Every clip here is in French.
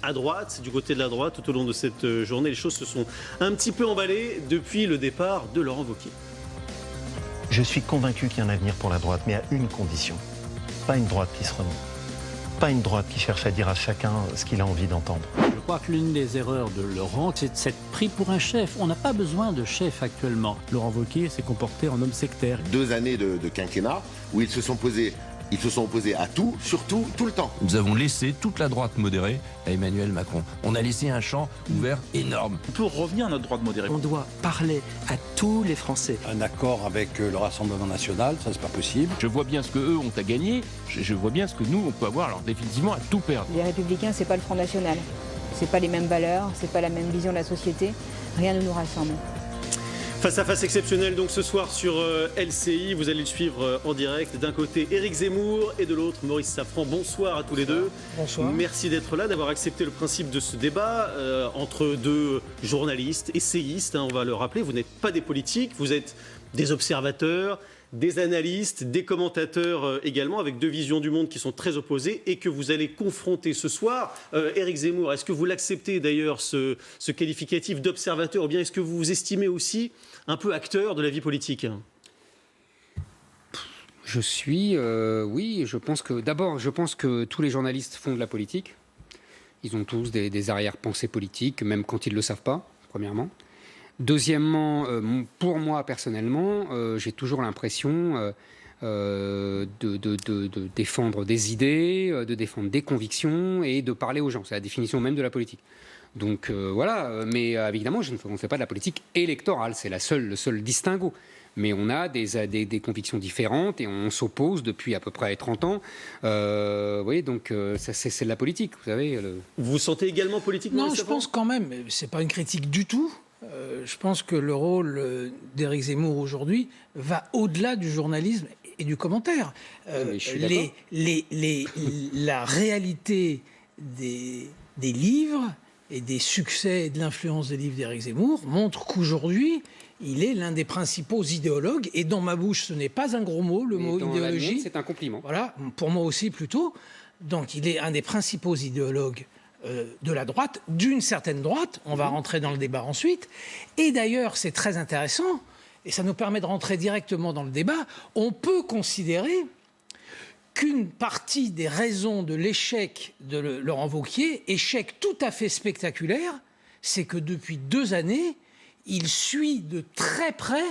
À droite, du côté de la droite, tout au long de cette journée, les choses se sont un petit peu emballées depuis le départ de Laurent Wauquiez. Je suis convaincu qu'il y a un avenir pour la droite, mais à une condition. Pas une droite qui se renie. Pas une droite qui cherche à dire à chacun ce qu'il a envie d'entendre. Je crois que l'une des erreurs de Laurent, c'est de s'être pris pour un chef. On n'a pas besoin de chef actuellement. Laurent Wauquiez s'est comporté en homme sectaire. 2 années de quinquennat où ils se sont opposés à tout, surtout, tout le temps. Nous avons laissé toute la droite modérée à Emmanuel Macron. On a laissé un champ ouvert énorme. On peut revenir à notre droite modérée. On doit parler à tous les Français. Un accord avec le Rassemblement national, ça c'est pas possible. Je vois bien ce qu'eux ont à gagner, je vois bien ce que nous on peut avoir, alors définitivement à tout perdre. Les Républicains, c'est pas le Front National. C'est pas les mêmes valeurs, c'est pas la même vision de la société. Rien ne nous rassemble. Face à face exceptionnel donc ce soir sur LCI, vous allez le suivre en direct. D'un côté Éric Zemmour et de l'autre Maurice Safran. Bonsoir à tous les deux. Bonsoir. Merci d'être là, d'avoir accepté le principe de ce débat entre deux journalistes, essayistes, on va le rappeler. Vous n'êtes pas des politiques, vous êtes des observateurs, des analystes, des commentateurs également, avec deux visions du monde qui sont très opposées et que vous allez confronter ce soir. Éric Zemmour, est-ce que vous l'acceptez d'ailleurs ce qualificatif d'observateur, ou bien est-ce que vous vous estimez aussi un peu acteur de la vie politique ? Je suis, oui, je pense que tous les journalistes font de la politique. Ils ont tous des arrière-pensées politiques, même quand ils ne le savent pas, premièrement. Deuxièmement, pour moi personnellement, j'ai toujours l'impression de défendre des idées, de défendre des convictions et de parler aux gens. C'est la définition même de la politique. Donc voilà, mais évidemment, on ne fait pas de la politique électorale, c'est le seul distinguo. Mais on a des convictions différentes et on s'oppose depuis à peu près 30 ans. Oui, donc c'est de la politique, vous savez. Vous vous sentez également politique ? Non, je pense quand même, c'est pas une critique du tout. Je pense que le rôle d'Éric Zemmour aujourd'hui va au-delà du journalisme et du commentaire. La réalité des livres et des succès et de l'influence des livres d'Éric Zemmour montre qu'aujourd'hui, il est l'un des principaux idéologues. Et dans ma bouche, ce n'est pas un gros mot, le mot idéologie. C'est un compliment. Voilà, pour moi aussi plutôt. Donc il est un des principaux idéologues de la droite, d'une certaine droite. On va rentrer dans le débat ensuite. Et d'ailleurs, c'est très intéressant, et ça nous permet de rentrer directement dans le débat. On peut considérer qu'une partie des raisons de l'échec de Laurent Wauquiez, échec tout à fait spectaculaire, c'est que depuis 2 années, il suit de très près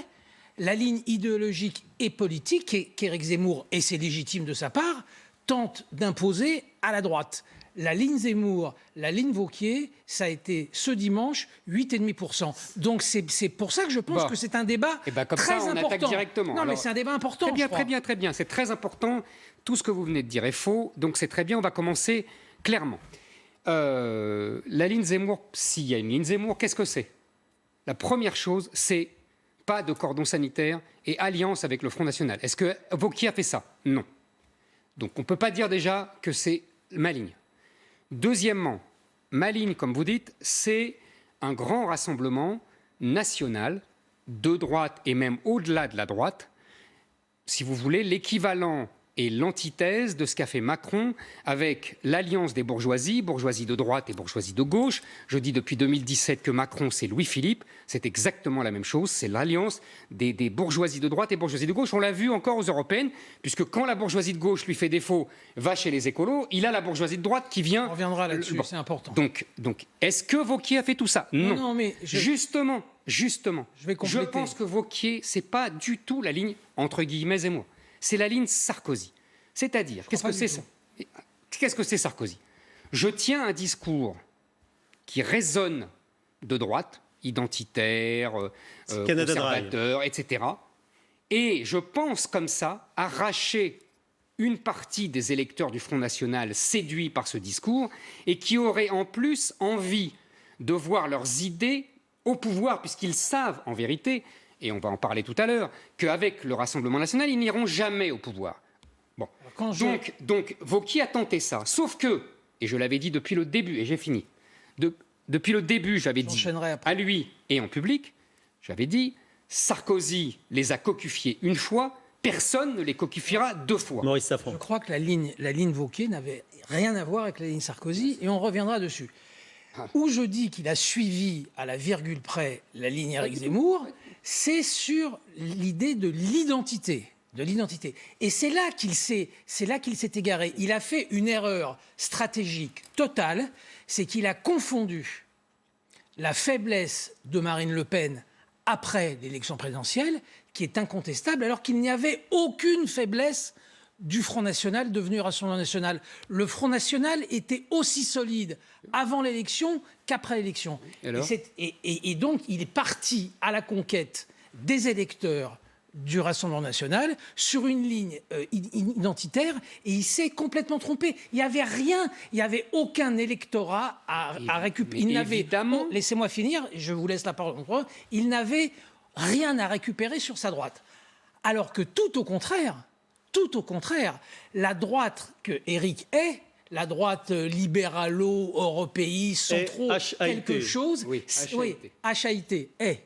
la ligne idéologique et politique qu'Éric Zemmour, et c'est légitime de sa part, tente d'imposer à la droite. La ligne Zemmour, la ligne Wauquiez, ça a été ce dimanche 8,5%. Donc c'est pour ça que je pense que c'est un débat comme très ça, on important. attaque directement. Non, mais c'est un débat important. Très bien. C'est très important. Tout ce que vous venez de dire est faux. Donc c'est très bien. On va commencer clairement. La ligne Zemmour, s'il y a une ligne Zemmour, qu'est-ce que c'est ? La première chose, c'est pas de cordon sanitaire et alliance avec le Front National. Est-ce que Wauquiez a fait ça ? Non. Donc on ne peut pas dire déjà que c'est ma ligne. Deuxièmement, ma ligne, comme vous dites, c'est un grand rassemblement national de droite et même au-delà de la droite. Si vous voulez, l'équivalent et l'antithèse de ce qu'a fait Macron avec l'alliance des bourgeoisies, bourgeoisie de droite et bourgeoisie de gauche. Je dis depuis 2017 que Macron, c'est Louis-Philippe. C'est exactement la même chose. C'est l'alliance des bourgeoisies de droite et bourgeoisie de gauche. On l'a vu encore aux européennes, puisque quand la bourgeoisie de gauche lui fait défaut, va chez les écolos, il a la bourgeoisie de droite qui vient... On reviendra là-dessus, c'est important. Donc, est-ce que Wauquiez a fait tout ça ? Non, mais Justement, je pense que Wauquiez, c'est pas du tout la ligne, entre guillemets, Zemmour. C'est la ligne Sarkozy. C'est-à-dire, qu'est-ce que c'est Sarkozy ? Je tiens un discours qui résonne de droite, identitaire, conservateur, etc. Et je pense comme ça arracher une partie des électeurs du Front National séduits par ce discours et qui auraient en plus envie de voir leurs idées au pouvoir, puisqu'ils savent en vérité, et on va en parler tout à l'heure, qu'avec le Rassemblement national, ils n'iront jamais au pouvoir. Bon. Donc, Wauquiez a tenté ça. Sauf que, et je l'avais dit depuis le début, et j'ai fini, depuis le début, j'avais dit à lui et en public, j'avais dit, Sarkozy les a cocufiés une fois, Personne ne les coquifiera 2 fois. Maurice Safran. Je crois que la ligne Wauquiez n'avait rien à voir avec la ligne Sarkozy, et on reviendra dessus. Où je dis qu'il a suivi à la virgule près la ligne Éric Zemmour, c'est sur l'idée de l'identité. Et c'est là qu'il s'est égaré. Il a fait une erreur stratégique totale, c'est qu'il a confondu la faiblesse de Marine Le Pen après l'élection présidentielle, qui est incontestable, alors qu'il n'y avait aucune faiblesse du Front National devenu Rassemblement National. Le Front National était aussi solide avant l'élection qu'après l'élection. Et donc, il est parti à la conquête des électeurs du Rassemblement National sur une ligne identitaire, et il s'est complètement trompé. Il n'y avait rien, il n'y avait aucun électorat à récupérer. Évidemment. Laissez-moi finir, je vous laisse la parole. Il n'avait rien à récupérer sur sa droite. Alors que tout au contraire, la droite que Éric est, la droite libéralo-européiste, centro, quelque chose, HAIT est.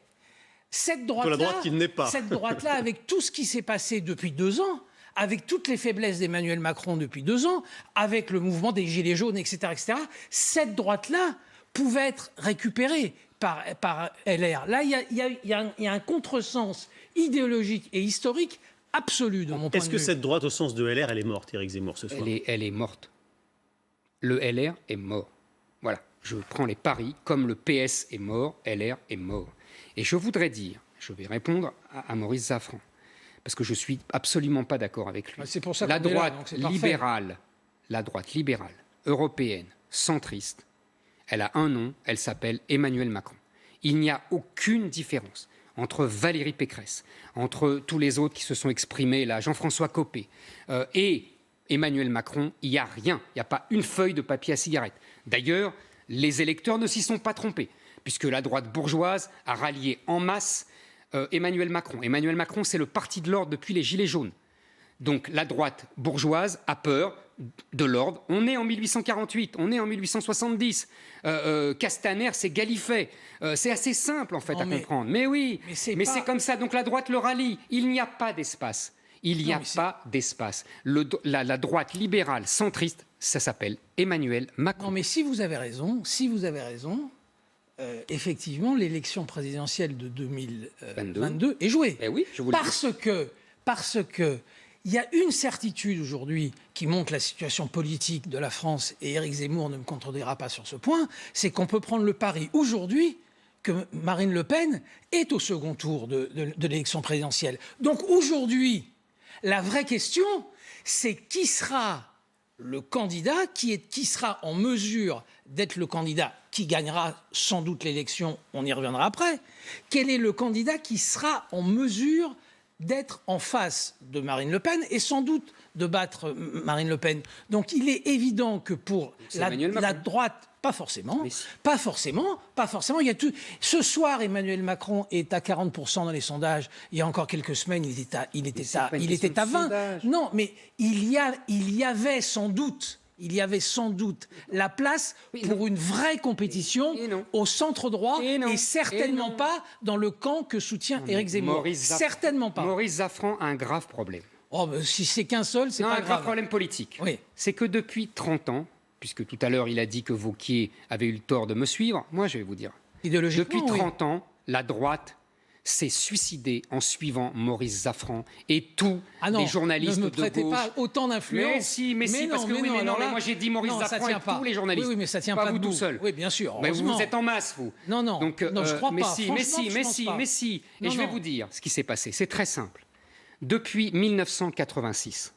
Cette droite-là, avec tout ce qui s'est passé depuis 2 ans, avec toutes les faiblesses d'Emmanuel Macron depuis 2 ans, avec le mouvement des Gilets jaunes, etc., cette droite-là pouvait être récupérée par LR. Là, il y a un contresens idéologique et historique absolu de mon point de vue. Est-ce que cette droite au sens de LR, elle est morte, Éric Zemmour, ce soir? Elle est morte. Le LR est mort. Voilà. Je prends les paris. Comme le PS est mort, LR est mort. Et je voudrais dire, je vais répondre à Maurice Safran, parce que je ne suis absolument pas d'accord avec lui. C'est pour ça la droite libérale, européenne, centriste, elle a un nom, elle s'appelle Emmanuel Macron. Il n'y a aucune différence entre Valérie Pécresse, entre tous les autres qui se sont exprimés, là, Jean-François Copé, et Emmanuel Macron, il n'y a rien. Il n'y a pas une feuille de papier à cigarette. D'ailleurs, les électeurs ne s'y sont pas trompés, puisque la droite bourgeoise a rallié en masse Emmanuel Macron. Emmanuel Macron, c'est le parti de l'ordre depuis les Gilets jaunes. Donc la droite bourgeoise a peur de l'ordre. On est en 1848, on est en 1870. Castaner, c'est Gallifet. C'est assez simple, en fait, à comprendre. Mais oui, mais c'est comme ça. Donc la droite le rallie. Il n'y a pas d'espace. Il n'y a pas d'espace. La droite libérale, centriste, ça s'appelle Emmanuel Macron. Non, mais si vous avez raison, effectivement, l'élection présidentielle de 2022 est jouée. Eh oui, je vous le dis. Parce que il y a une certitude aujourd'hui qui montre la situation politique de la France, et Éric Zemmour ne me contredira pas sur ce point, c'est qu'on peut prendre le pari aujourd'hui que Marine Le Pen est au second tour de l'élection présidentielle. Donc aujourd'hui, la vraie question, c'est qui sera le candidat qui sera en mesure d'être le candidat qui gagnera sans doute l'élection, on y reviendra après. Quel est le candidat qui sera en mesure d'être en face de Marine Le Pen et sans doute de battre Marine Le Pen? Donc il est évident que pour la droite, pas forcément. Il y a tout. Ce soir, Emmanuel Macron est à 40% dans les sondages. Il y a encore quelques semaines, il était à 20. Non, mais il y avait sans doute la place pour une vraie compétition au centre droit et certainement pas dans le camp que soutient Éric Zemmour. Certainement pas. Maurice Safran a un grave problème. Oh, ben, si c'est qu'un seul, c'est pas grave. Un grave problème politique. Oui. C'est que depuis 30 ans, puisque tout à l'heure il a dit que Wauquiez avait eu le tort de me suivre, moi je vais vous dire. Depuis 30 ans, la droite s'est suicidée en suivant Maurice Safran et tous les journalistes de gauche. Ne me prêtez pas autant d'influence. Mais si, parce que moi j'ai dit Maurice Safran et tous les journalistes. Oui, mais ça tient pas pas vous debout. tout seul. Oui, bien sûr. Mais vous êtes en masse, vous. Non, Donc, je crois pas. Mais si. Et je vais vous dire ce qui s'est passé. C'est très simple. Depuis 1986,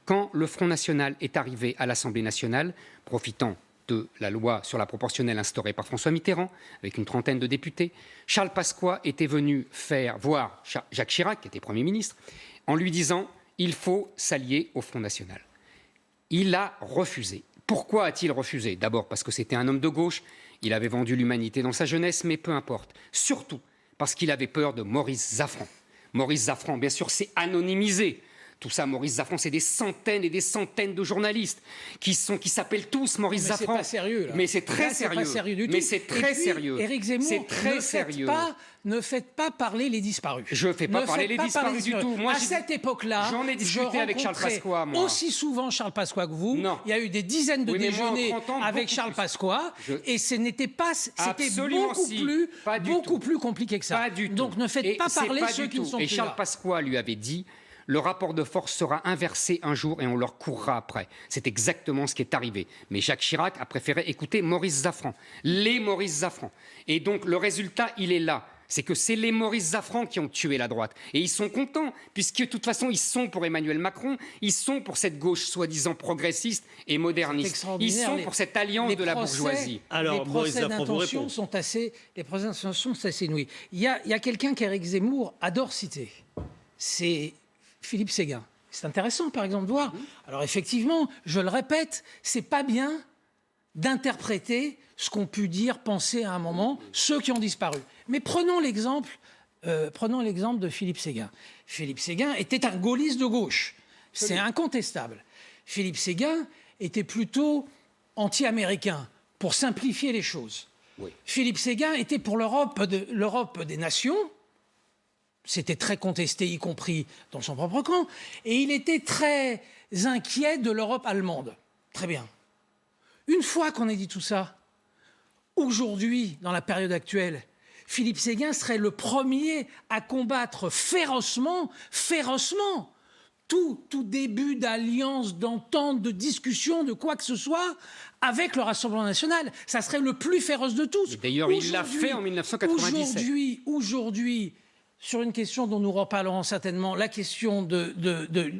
quand le Front National est arrivé à l'Assemblée nationale, profitant de la loi sur la proportionnelle instaurée par François Mitterrand, avec une trentaine de députés, Charles Pasqua était venu voir Jacques Chirac, qui était Premier ministre, en lui disant « il faut s'allier au Front National ». Il a refusé. Pourquoi a-t-il refusé? D'abord parce que c'était un homme de gauche, il avait vendu l'humanité dans sa jeunesse, mais peu importe. Surtout parce qu'il avait peur de Maurice Safran. Maurice Safran, bien sûr, s'est anonymisé. Tout ça, Maurice Zaffran, c'est des centaines et des centaines de journalistes qui s'appellent tous Maurice Zaffran. Mais c'est pas sérieux, là. Mais c'est très sérieux. Pas sérieux du tout. Mais c'est très sérieux. Éric Zemmour, c'est très sérieux. Ne faites pas parler les disparus. Je ne fais pas parler les disparus du tout. Moi, à cette époque-là, j'en ai discuté avec Charles Pasqua, moi. Aussi souvent Charles Pasqua que vous. Non. Il y a eu des dizaines de déjeuners avec Charles Pasqua, et ce n'était pas, c'était beaucoup plus compliqué que ça. Pas du tout. Donc ne faites pas parler ceux qui ne sont plus là. Et Charles Pasqua lui avait dit: le rapport de force sera inversé un jour et on leur courra après. C'est exactement ce qui est arrivé. Mais Jacques Chirac a préféré écouter Maurice Zaffran, les Maurice Zaffran. Et donc le résultat, il est là. C'est que c'est les Maurice Zaffran qui ont tué la droite. Et ils sont contents, puisque de toute façon, ils sont pour Emmanuel Macron, ils sont pour cette gauche soi-disant progressiste et moderniste. Ils sont pour cette alliance de la bourgeoisie. Alors, les procès d'intention sont assez inouïs. Il y a quelqu'un qu'Éric Zemmour adore citer. C'est Philippe Séguin. C'est intéressant, par exemple, de voir. Alors effectivement, je le répète, c'est pas bien d'interpréter ce qu'ont pu dire, penser à un moment ceux qui ont disparu. Mais prenons l'exemple de Philippe Séguin. Philippe Séguin était un gaulliste de gauche. C'est incontestable. Philippe Séguin était plutôt anti-américain, pour simplifier les choses. Oui. Philippe Séguin était pour l'Europe des nations. C'était très contesté, y compris dans son propre camp. Et il était très inquiet de l'Europe allemande. Très bien. Une fois qu'on ait dit tout ça, aujourd'hui, dans la période actuelle, Philippe Séguin serait le premier à combattre férocement tout début d'alliance, d'entente, de discussion, de quoi que ce soit avec le Rassemblement national. Ça serait le plus féroce de tous. D'ailleurs, il l'a fait en 1997. Aujourd'hui, sur une question dont nous reparlerons certainement, la question de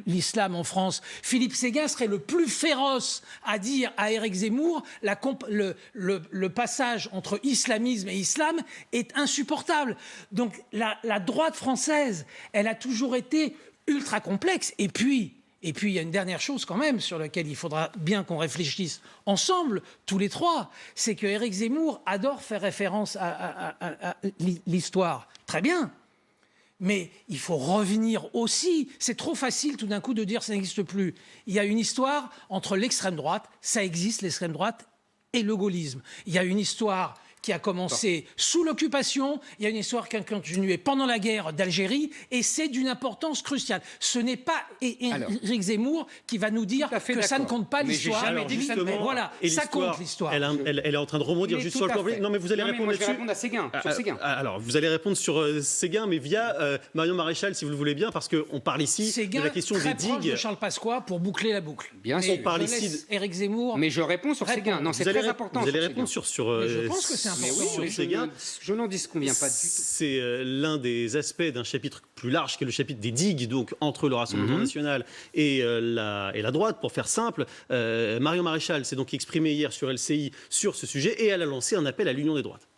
l'islam en France, Philippe Séguin serait le plus féroce à dire à Éric Zemmour le passage entre islamisme et islam est insupportable. Donc la droite française, elle a toujours été ultra complexe. Et puis, il y a une dernière chose quand même sur laquelle il faudra bien qu'on réfléchisse ensemble, tous les trois, c'est que Éric Zemmour adore faire référence à l'histoire. Très bien. Mais il faut revenir aussi. C'est trop facile tout d'un coup de dire ça n'existe plus. Il y a une histoire entre l'extrême droite, ça existe l'extrême droite, et le gaullisme. Il y a une histoire qui a commencé sous l'occupation, il y a une histoire qui a continué pendant la guerre d'Algérie, et c'est d'une importance cruciale. Ce n'est pas Éric Zemmour qui va nous dire que ça ne compte pas l'histoire. Mais voilà, ça compte l'histoire. Elle est en train de rebondir juste sur le problème. Non, mais vous allez répondre là-dessus. Je vais répondre à Séguin, sur Séguin. Alors, vous allez répondre sur Séguin, mais via Marion Maréchal, si vous le voulez bien, parce qu'on parle ici Séguin, de la question des digues. Proche de Charles Pasqua pour boucler la boucle. Bien sûr. On parle ici Éric Zemmour. Mais je réponds sur Séguin. Non, c'est très important. Vous allez répondre sur. Je pense que c'est important. Je n'en disconviens pas du tout. C'est l'un des aspects d'un chapitre plus large que le chapitre des digues, donc entre le Rassemblement national et la droite, pour faire simple. Marion Maréchal s'est donc exprimée hier sur LCI sur ce sujet et elle a lancé un appel à l'union des droites.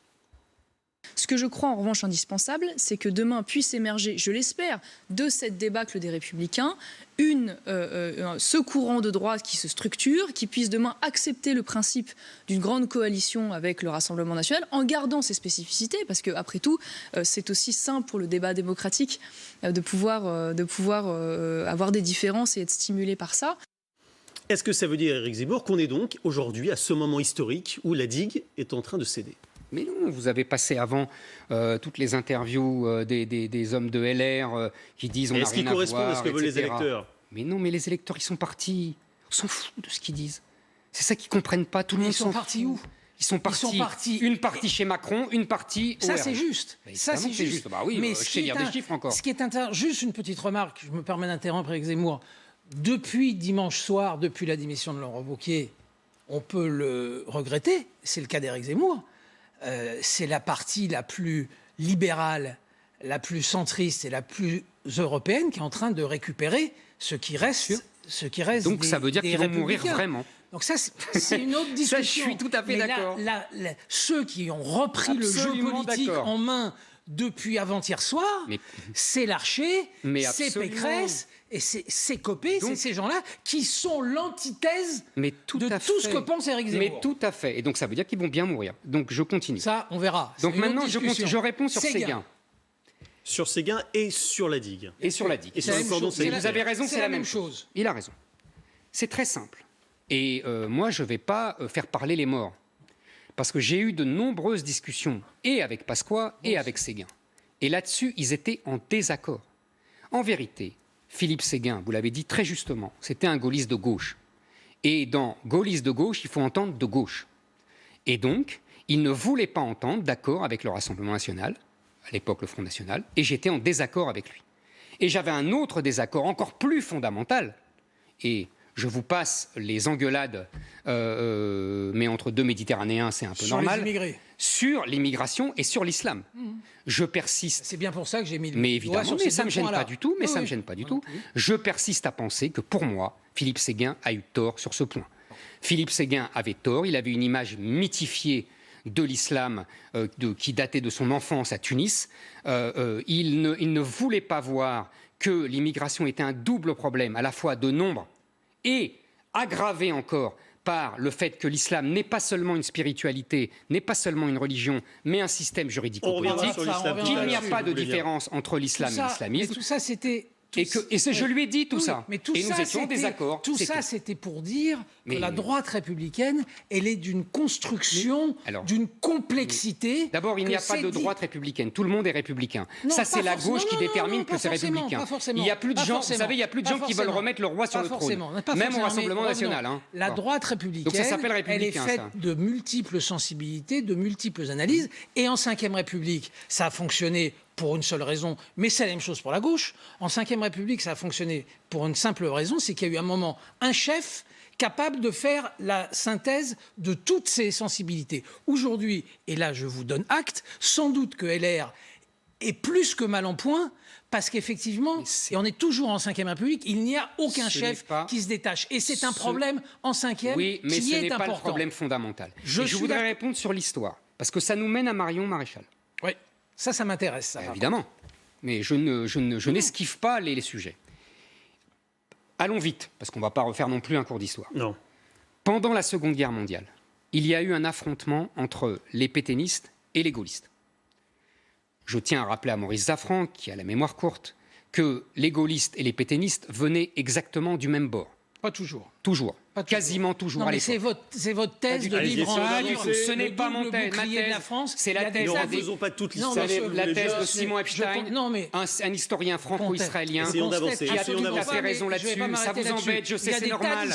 Ce que je crois en revanche indispensable, c'est que demain puisse émerger, je l'espère, de cette débâcle des Républicains, ce courant de droite qui se structure, qui puisse demain accepter le principe d'une grande coalition avec le Rassemblement national, en gardant ses spécificités, parce qu'après tout, c'est aussi sain pour le débat démocratique de pouvoir avoir des différences et être stimulé par ça. Est-ce que ça veut dire, Éric Zemmour, qu'on est donc aujourd'hui à ce moment historique où la digue est en train de céder ? Mais non, vous avez passé avant toutes les interviews des hommes de LR qui disent on n'a rien à voir, est-ce qu'ils correspondent à ce que veulent les électeurs ? Mais non, mais les électeurs, ils sont partis. On s'en fout de ce qu'ils disent. C'est ça qu'ils ne comprennent pas. Tout le monde s'en fout. Ils sont partis où ? Ils sont partis. Une partie chez Macron, une partie au Ça, RN. c'est juste. Ça, c'est juste. Bah oui, mais je sais lire des chiffres encore. Ce qui est intéressant, juste une petite remarque, je me permets d'interrompre avec Zemmour. Depuis dimanche soir, depuis la démission de Laurent Wauquiez, on peut le regretter. C'est le cas d'Éric Zemmour. C'est la partie la plus libérale, la plus centriste et la plus européenne qui est en train de récupérer ce qui reste. Donc ça veut dire qu'ils vont mourir vraiment. Donc ça, c'est une autre discussion. Ça, je suis tout à fait d'accord. Ceux qui ont repris le jeu politique en main depuis avant-hier soir, c'est Larcher, c'est Pécresse et c'est Copé, c'est ces gens-là qui sont l'antithèse de tout ce que pense Éric Zemmour. Mais tout à fait. Et donc ça veut dire qu'ils vont bien mourir. Donc je continue. Ça, on verra. Donc maintenant, je réponds sur Séguin. Sur Séguin et sur la digue. Et sur la digue. Et sur le cordon sanitaire. Vous avez raison, c'est la même chose. Il a raison. C'est très simple. Et moi, je ne vais pas faire parler les morts. Parce que j'ai eu de nombreuses discussions, et avec Pasqua, et avec Séguin. Et là-dessus, ils étaient en désaccord. En vérité, Philippe Séguin, vous l'avez dit très justement, c'était un gaulliste de gauche. Et dans gaulliste de gauche, il faut entendre de gauche. Et donc, il ne voulait pas entendre d'accord avec le Rassemblement national, à l'époque le Front national, et j'étais en désaccord avec lui. Et j'avais un autre désaccord encore plus fondamental, et je vous passe les engueulades, mais entre deux Méditerranéens, c'est un peu normal. Sur les immigrés. Sur l'immigration et sur l'islam. Je persiste. C'est bien pour ça que j'ai mis le Mais évidemment, doigt sur mais ces ça ne me deux gêne points-là. pas du tout. Mais Oui, ça me oui. gêne pas du tout. Je persiste à penser que pour moi, Philippe Séguin a eu tort sur ce point. Philippe Séguin avait tort. Il avait une image mythifiée de l'islam qui datait de son enfance à Tunis. Il ne voulait pas voir que l'immigration était un double problème, à la fois de nombre et aggravé encore par le fait que l'islam n'est pas seulement une spiritualité, n'est pas seulement une religion, mais un système juridico-politique, qu'il n'y a pas de différence entre l'islam et l'islamisme. Tout ça, c'était... Je lui ai dit tout ça. Mais tout et nous ça, étions en désaccord. Tout ça, c'était pour dire que la droite républicaine, elle est d'une construction, d'une complexité. D'abord, il n'y a pas de droite républicaine. Tout le monde est républicain. Ça, c'est la gauche qui détermine que c'est républicain. Il y a plus de gens, vous savez, il y a plus de gens qui veulent remettre le roi sur le trône. Même au Rassemblement national. La droite républicaine, elle est faite de multiples sensibilités, de multiples analyses. Et en Ve République, ça a fonctionné pour une seule raison, mais c'est la même chose pour la gauche. En Ve République, ça a fonctionné pour une simple raison, c'est qu'il y a eu un moment, un chef capable de faire la synthèse de toutes ces sensibilités. Aujourd'hui, et là je vous donne acte, sans doute que LR est plus que mal en point, parce qu'effectivement, et on est toujours en Ve République, il n'y a aucun chef qui se détache. Et c'est un problème en cinquième oui, mais qui ce est n'est important. pas le problème fondamental. Je voudrais répondre sur l'histoire, parce que ça nous mène à Marion Maréchal. Oui. Ça m'intéresse. Ça, évidemment. Mais je n'esquive pas les sujets. Allons vite, parce qu'on ne va pas refaire non plus un cours d'histoire. Non. Pendant la Seconde Guerre mondiale, il y a eu un affrontement entre les pétainistes et les gaullistes. Je tiens à rappeler à Maurice Zaffran, qui a la mémoire courte, que les gaullistes et les pétainistes venaient exactement du même bord. Pas toujours. Toujours. Quasiment toujours non, à mais l'époque. c'est votre thèse de livre en livre. Ce n'est pas mon thèse. Ma thèse, c'est la thèse. Ne refaisons pas toute l'histoire. La thèse de Simon Epstein, un historien franco-israélien qui a tout à fait raison là-dessus. Ça vous embête, je sais, c'est normal.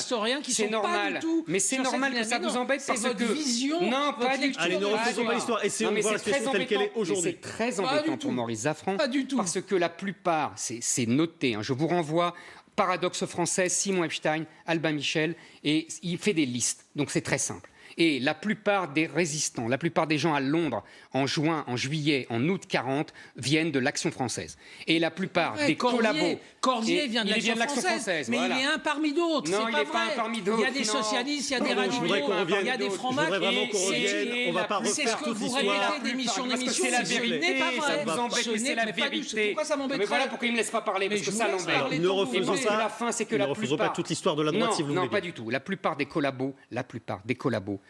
C'est normal. Mais c'est normal que ça vous embête parce que... Non, pas du tout. Allez, ne refaisons pas l'histoire. Essayons de voir la situation telle qu'elle est aujourd'hui. C'est très embêtant pour Maurice Zaffran. Parce que la plupart, c'est noté, je vous renvoie... Paradoxe français, Simon Epstein, Albin Michel, et il fait des listes. Donc c'est très simple. Et la plupart des résistants, la plupart des gens à Londres en juin, en juillet, en août 40 viennent de l'Action française. Et la plupart des collabos... Cordier vient de l'Action française. Mais il est un parmi d'autres. Non, il n'est pas un parmi d'autres. Il y a des socialistes, il y a des radicaux, il y a des francs-macs. Je voudrais vraiment qu'on revienne. On ne va pas refaire toute l'histoire. d'émission en émission. C'est la vérité. Ça vous embête, mais c'est la vérité. Pourquoi ça m'embête? Mais voilà pourquoi il ne me laisse pas parler, parce que ça l'embête. Ne refaisons pas. La fin, c'est que la plupart... pas toute l'histoire de la droite, si vous voulez. Non, pas du tout. La plupart des collabos,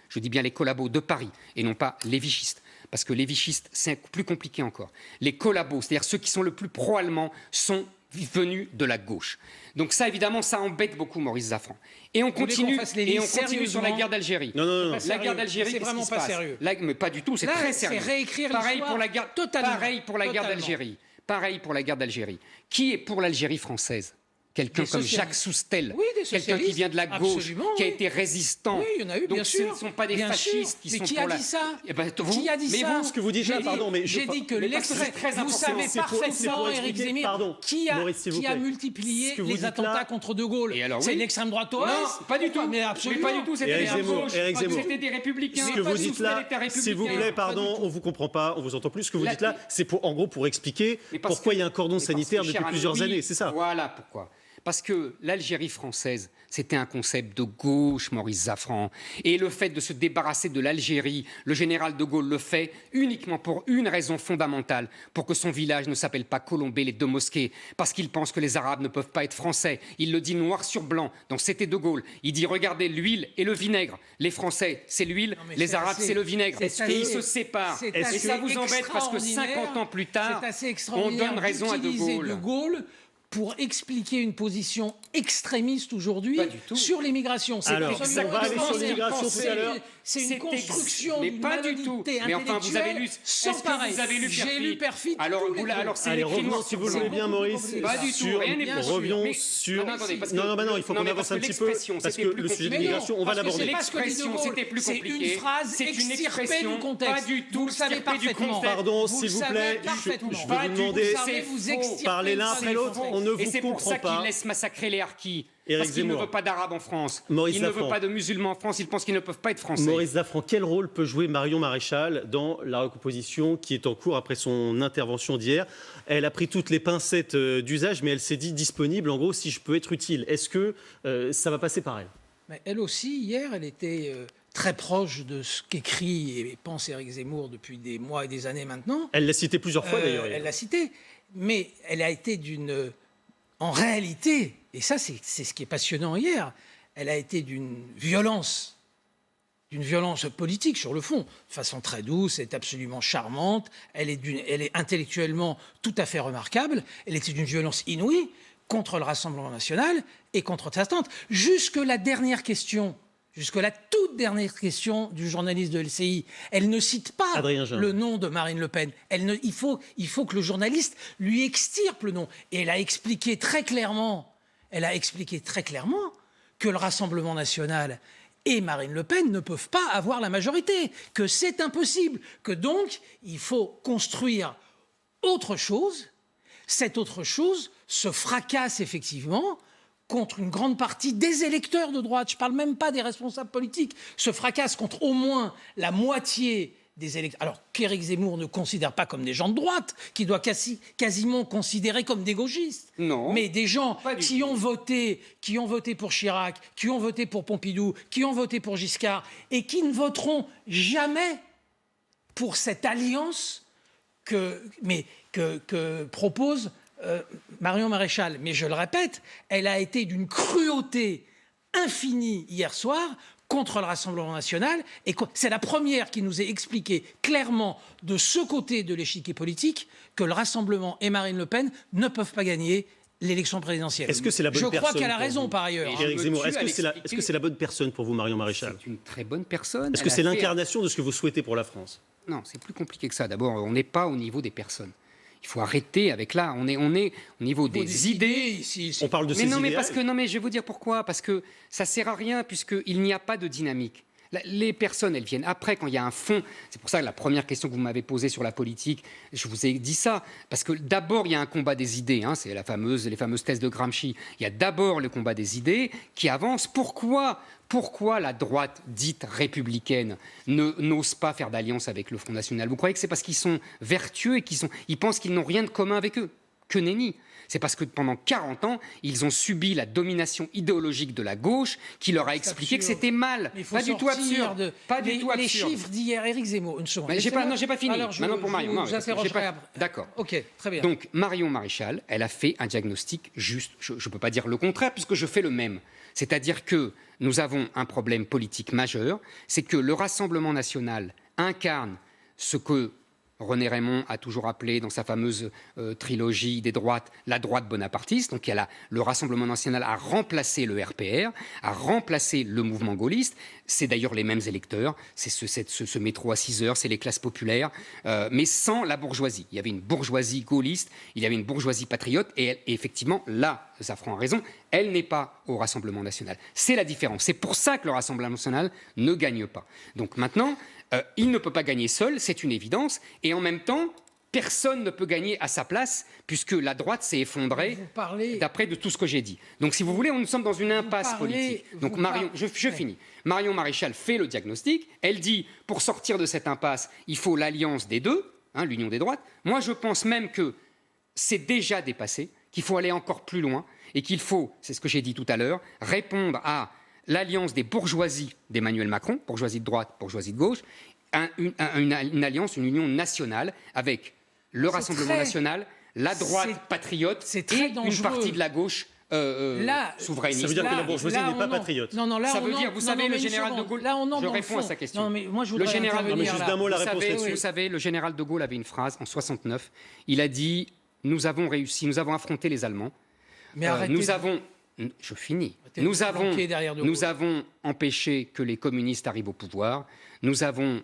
je dis bien les collabos de Paris, et non pas les vichistes, parce que les vichistes, c'est plus compliqué encore. Les collabos, c'est-à-dire ceux qui sont le plus pro-allemands, sont venus de la gauche. Donc ça, évidemment, ça embête beaucoup Maurice Zaffran. Et on continue sur la guerre d'Algérie. Non. La guerre d'Algérie, c'est vraiment pas sérieux. Mais pas du tout, c'est très sérieux. Pareil pour la guerre d'Algérie. Pareil pour la guerre d'Algérie. Qui est pour l'Algérie française? Quelqu'un comme Jacques Soustel, quelqu'un qui vient de la gauche, qui a été résistant. Oui, il y en a eu, bien sûr. Donc ce ne sont pas des fascistes qui sont pour la... Qui a dit ça? Qui a dit ça? Ce que vous dites là, pardon, mais... J'ai dit que vous savez parfaitement, Éric Zemmour, qui a multiplié les attentats contre De Gaulle. C'est l'extrême droite OS? Non, pas du tout. Mais absolument. Pas du tout, c'était des républicains. Ce que vous dites là, s'il vous plaît, pardon, on ne vous comprend pas, on vous entend plus. Ce que vous dites là, c'est en gros pour expliquer pourquoi il y a un cordon sanitaire depuis plusieurs années, c'est ça? Voilà pourquoi. Parce que l'Algérie française, c'était un concept de gauche, Maurice Zafran. Et le fait de se débarrasser de l'Algérie, le général de Gaulle le fait uniquement pour une raison fondamentale, pour que son village ne s'appelle pas Colombey, les deux mosquées, parce qu'il pense que les Arabes ne peuvent pas être français. Il le dit noir sur blanc, donc c'était de Gaulle. Il dit, regardez, l'huile et le vinaigre. Les Français, c'est l'huile, les Arabes, c'est le vinaigre. Et ils se séparent. Et ça vous embête parce que 50 ans plus tard, on donne raison à de Gaulle. Pour expliquer une position extrémiste aujourd'hui sur l'immigration. Alors, on va aller sur l'immigration tout à l'heure. C'est une construction mais pas du tout. Mais enfin, vous avez lu. Sans pareil. J'ai lu Perfit. Alors c'est allez, revenons si vous le voulez bien, Maurice. Pas du tout. Revenons sur. Non, il faut qu'on avance un petit peu parce que le sujet de l'immigration, on va l'aborder. L'expression, c'était plus compliqué. C'est une phrase extirpée du contexte. Pas du tout. Vous le savez parfaitement. Pardon, s'il vous plaît, je vais vous demander. Parlez l'un après l'autre. On ne vous comprend pas. Et c'est pour ça qu'il laisse massacrer les harkis. Parce qu'il ne veut pas d'Arabes en France. Il ne veut pas de musulmans en France. Il pense qu'ils ne peuvent pas être français. Maurice Zafran, quel rôle peut jouer Marion Maréchal dans la recomposition qui est en cours après son intervention d'hier? Elle a pris toutes les pincettes d'usage, mais elle s'est dit disponible, en gros, si je peux être utile. Est-ce que ça va passer par elle? Mais elle aussi, hier, elle était très proche de ce qu'écrit et pense Éric Zemmour depuis des mois et des années maintenant. Elle l'a cité plusieurs fois, d'ailleurs. Elle l'a cité, mais elle a été d'une... En réalité, et ça c'est ce qui est passionnant hier, elle a été d'une violence politique sur le fond, de façon très douce, elle est absolument charmante, elle est intellectuellement tout à fait remarquable, elle était d'une violence inouïe contre le Rassemblement national et contre sa tante. Jusque la toute dernière question du journaliste de LCI, elle ne cite pas le nom de Marine Le Pen. Il faut que le journaliste lui extirpe le nom. Et elle a expliqué très clairement que le Rassemblement national et Marine Le Pen ne peuvent pas avoir la majorité, que c'est impossible, que donc il faut construire autre chose. Cette autre chose se fracasse effectivement contre une grande partie des électeurs de droite, je ne parle même pas des responsables politiques, se fracasse contre au moins la moitié des électeurs. Alors qu'Éric Zemmour ne considère pas comme des gens de droite, qui doit quasiment considérer comme des gauchistes. Non. Mais des gens qui ont voté pour Chirac, qui ont voté pour Pompidou, qui ont voté pour Giscard, et qui ne voteront jamais pour cette alliance que propose Marion Maréchal. Mais je le répète, elle a été d'une cruauté infinie hier soir contre le Rassemblement national. Et c'est la première qui nous ait expliqué clairement de ce côté de l'échiquier politique que le Rassemblement et Marine Le Pen ne peuvent pas gagner l'élection présidentielle. Est-ce que c'est la bonne personne? Je crois qu'elle a raison par ailleurs. Éric Zemmour, est-ce que c'est la bonne personne pour vous, Marion Maréchal? C'est une très bonne personne. Est-ce que c'est l'incarnation de ce que vous souhaitez pour la France? Non, c'est plus compliqué que ça. D'abord, on n'est pas au niveau des personnes. Il faut arrêter avec là. On est au niveau des idées. Ici. On parle de ces idées. Mais je vais vous dire pourquoi. Parce que ça sert à rien puisqu'il n'y a pas de dynamique. Les personnes, elles viennent après, quand il y a un fond. C'est pour ça que la première question que vous m'avez posée sur la politique, je vous ai dit ça. Parce que d'abord, il y a un combat des idées. C'est les fameuses thèses de Gramsci. Il y a d'abord le combat des idées qui avance. Pourquoi la droite dite républicaine n'ose pas faire d'alliance avec le Front National? Vous croyez que c'est parce qu'ils sont vertueux et ils pensent qu'ils n'ont rien de commun avec eux? Que nenni! C'est parce que pendant 40 ans, ils ont subi la domination idéologique de la gauche qui leur a expliqué que c'était mal. Pas du tout absurde. Les chiffres d'hier, Éric Zemmour, une seconde. J'ai pas fini. Alors, maintenant pour Marion. D'accord. Ok, très bien. Donc Marion Maréchal, elle a fait un diagnostic juste. Je ne peux pas dire le contraire puisque je fais le même. C'est-à-dire que nous avons un problème politique majeur, c'est que le Rassemblement national incarne ce que René Raymond a toujours appelé dans sa fameuse trilogie des droites la droite bonapartiste. Donc le Rassemblement national a remplacé le RPR, a remplacé le mouvement gaulliste. C'est d'ailleurs les mêmes électeurs. C'est ce métro à 6 heures, c'est les classes populaires, mais sans la bourgeoisie. Il y avait une bourgeoisie gaulliste, il y avait une bourgeoisie patriote, et effectivement, là, Zafran a raison, elle n'est pas au Rassemblement national. C'est la différence. C'est pour ça que le Rassemblement national ne gagne pas. Donc maintenant, il ne peut pas gagner seul, c'est une évidence, et en même temps, personne ne peut gagner à sa place, puisque la droite s'est effondrée d'après de tout ce que j'ai dit. Donc si vous voulez, nous sommes dans une impasse politique. Donc je finis. Marion Maréchal fait le diagnostic, elle dit, pour sortir de cette impasse, il faut l'alliance des deux, l'union des droites. Moi, je pense même que c'est déjà dépassé, qu'il faut aller encore plus loin, et qu'il faut, c'est ce que j'ai dit tout à l'heure, répondre à l'alliance des bourgeoisies d'Emmanuel Macron, bourgeoisie de droite, bourgeoisie de gauche, une alliance, une union nationale avec le Rassemblement national, la droite patriote et une partie de la gauche souverainiste. Ça veut dire que la bourgeoisie n'est pas patriote. Non, là, ça veut dire, vous savez, le général de Gaulle... Je réponds à sa question. Non, mais moi, je voudrais juste d'un mot la réponse là-dessus. Vous savez, le général de Gaulle avait une phrase en 69. Il a dit « Nous avons réussi, nous avons affronté les Allemands. Je finis. Nous avons empêché que les communistes arrivent au pouvoir. Nous avons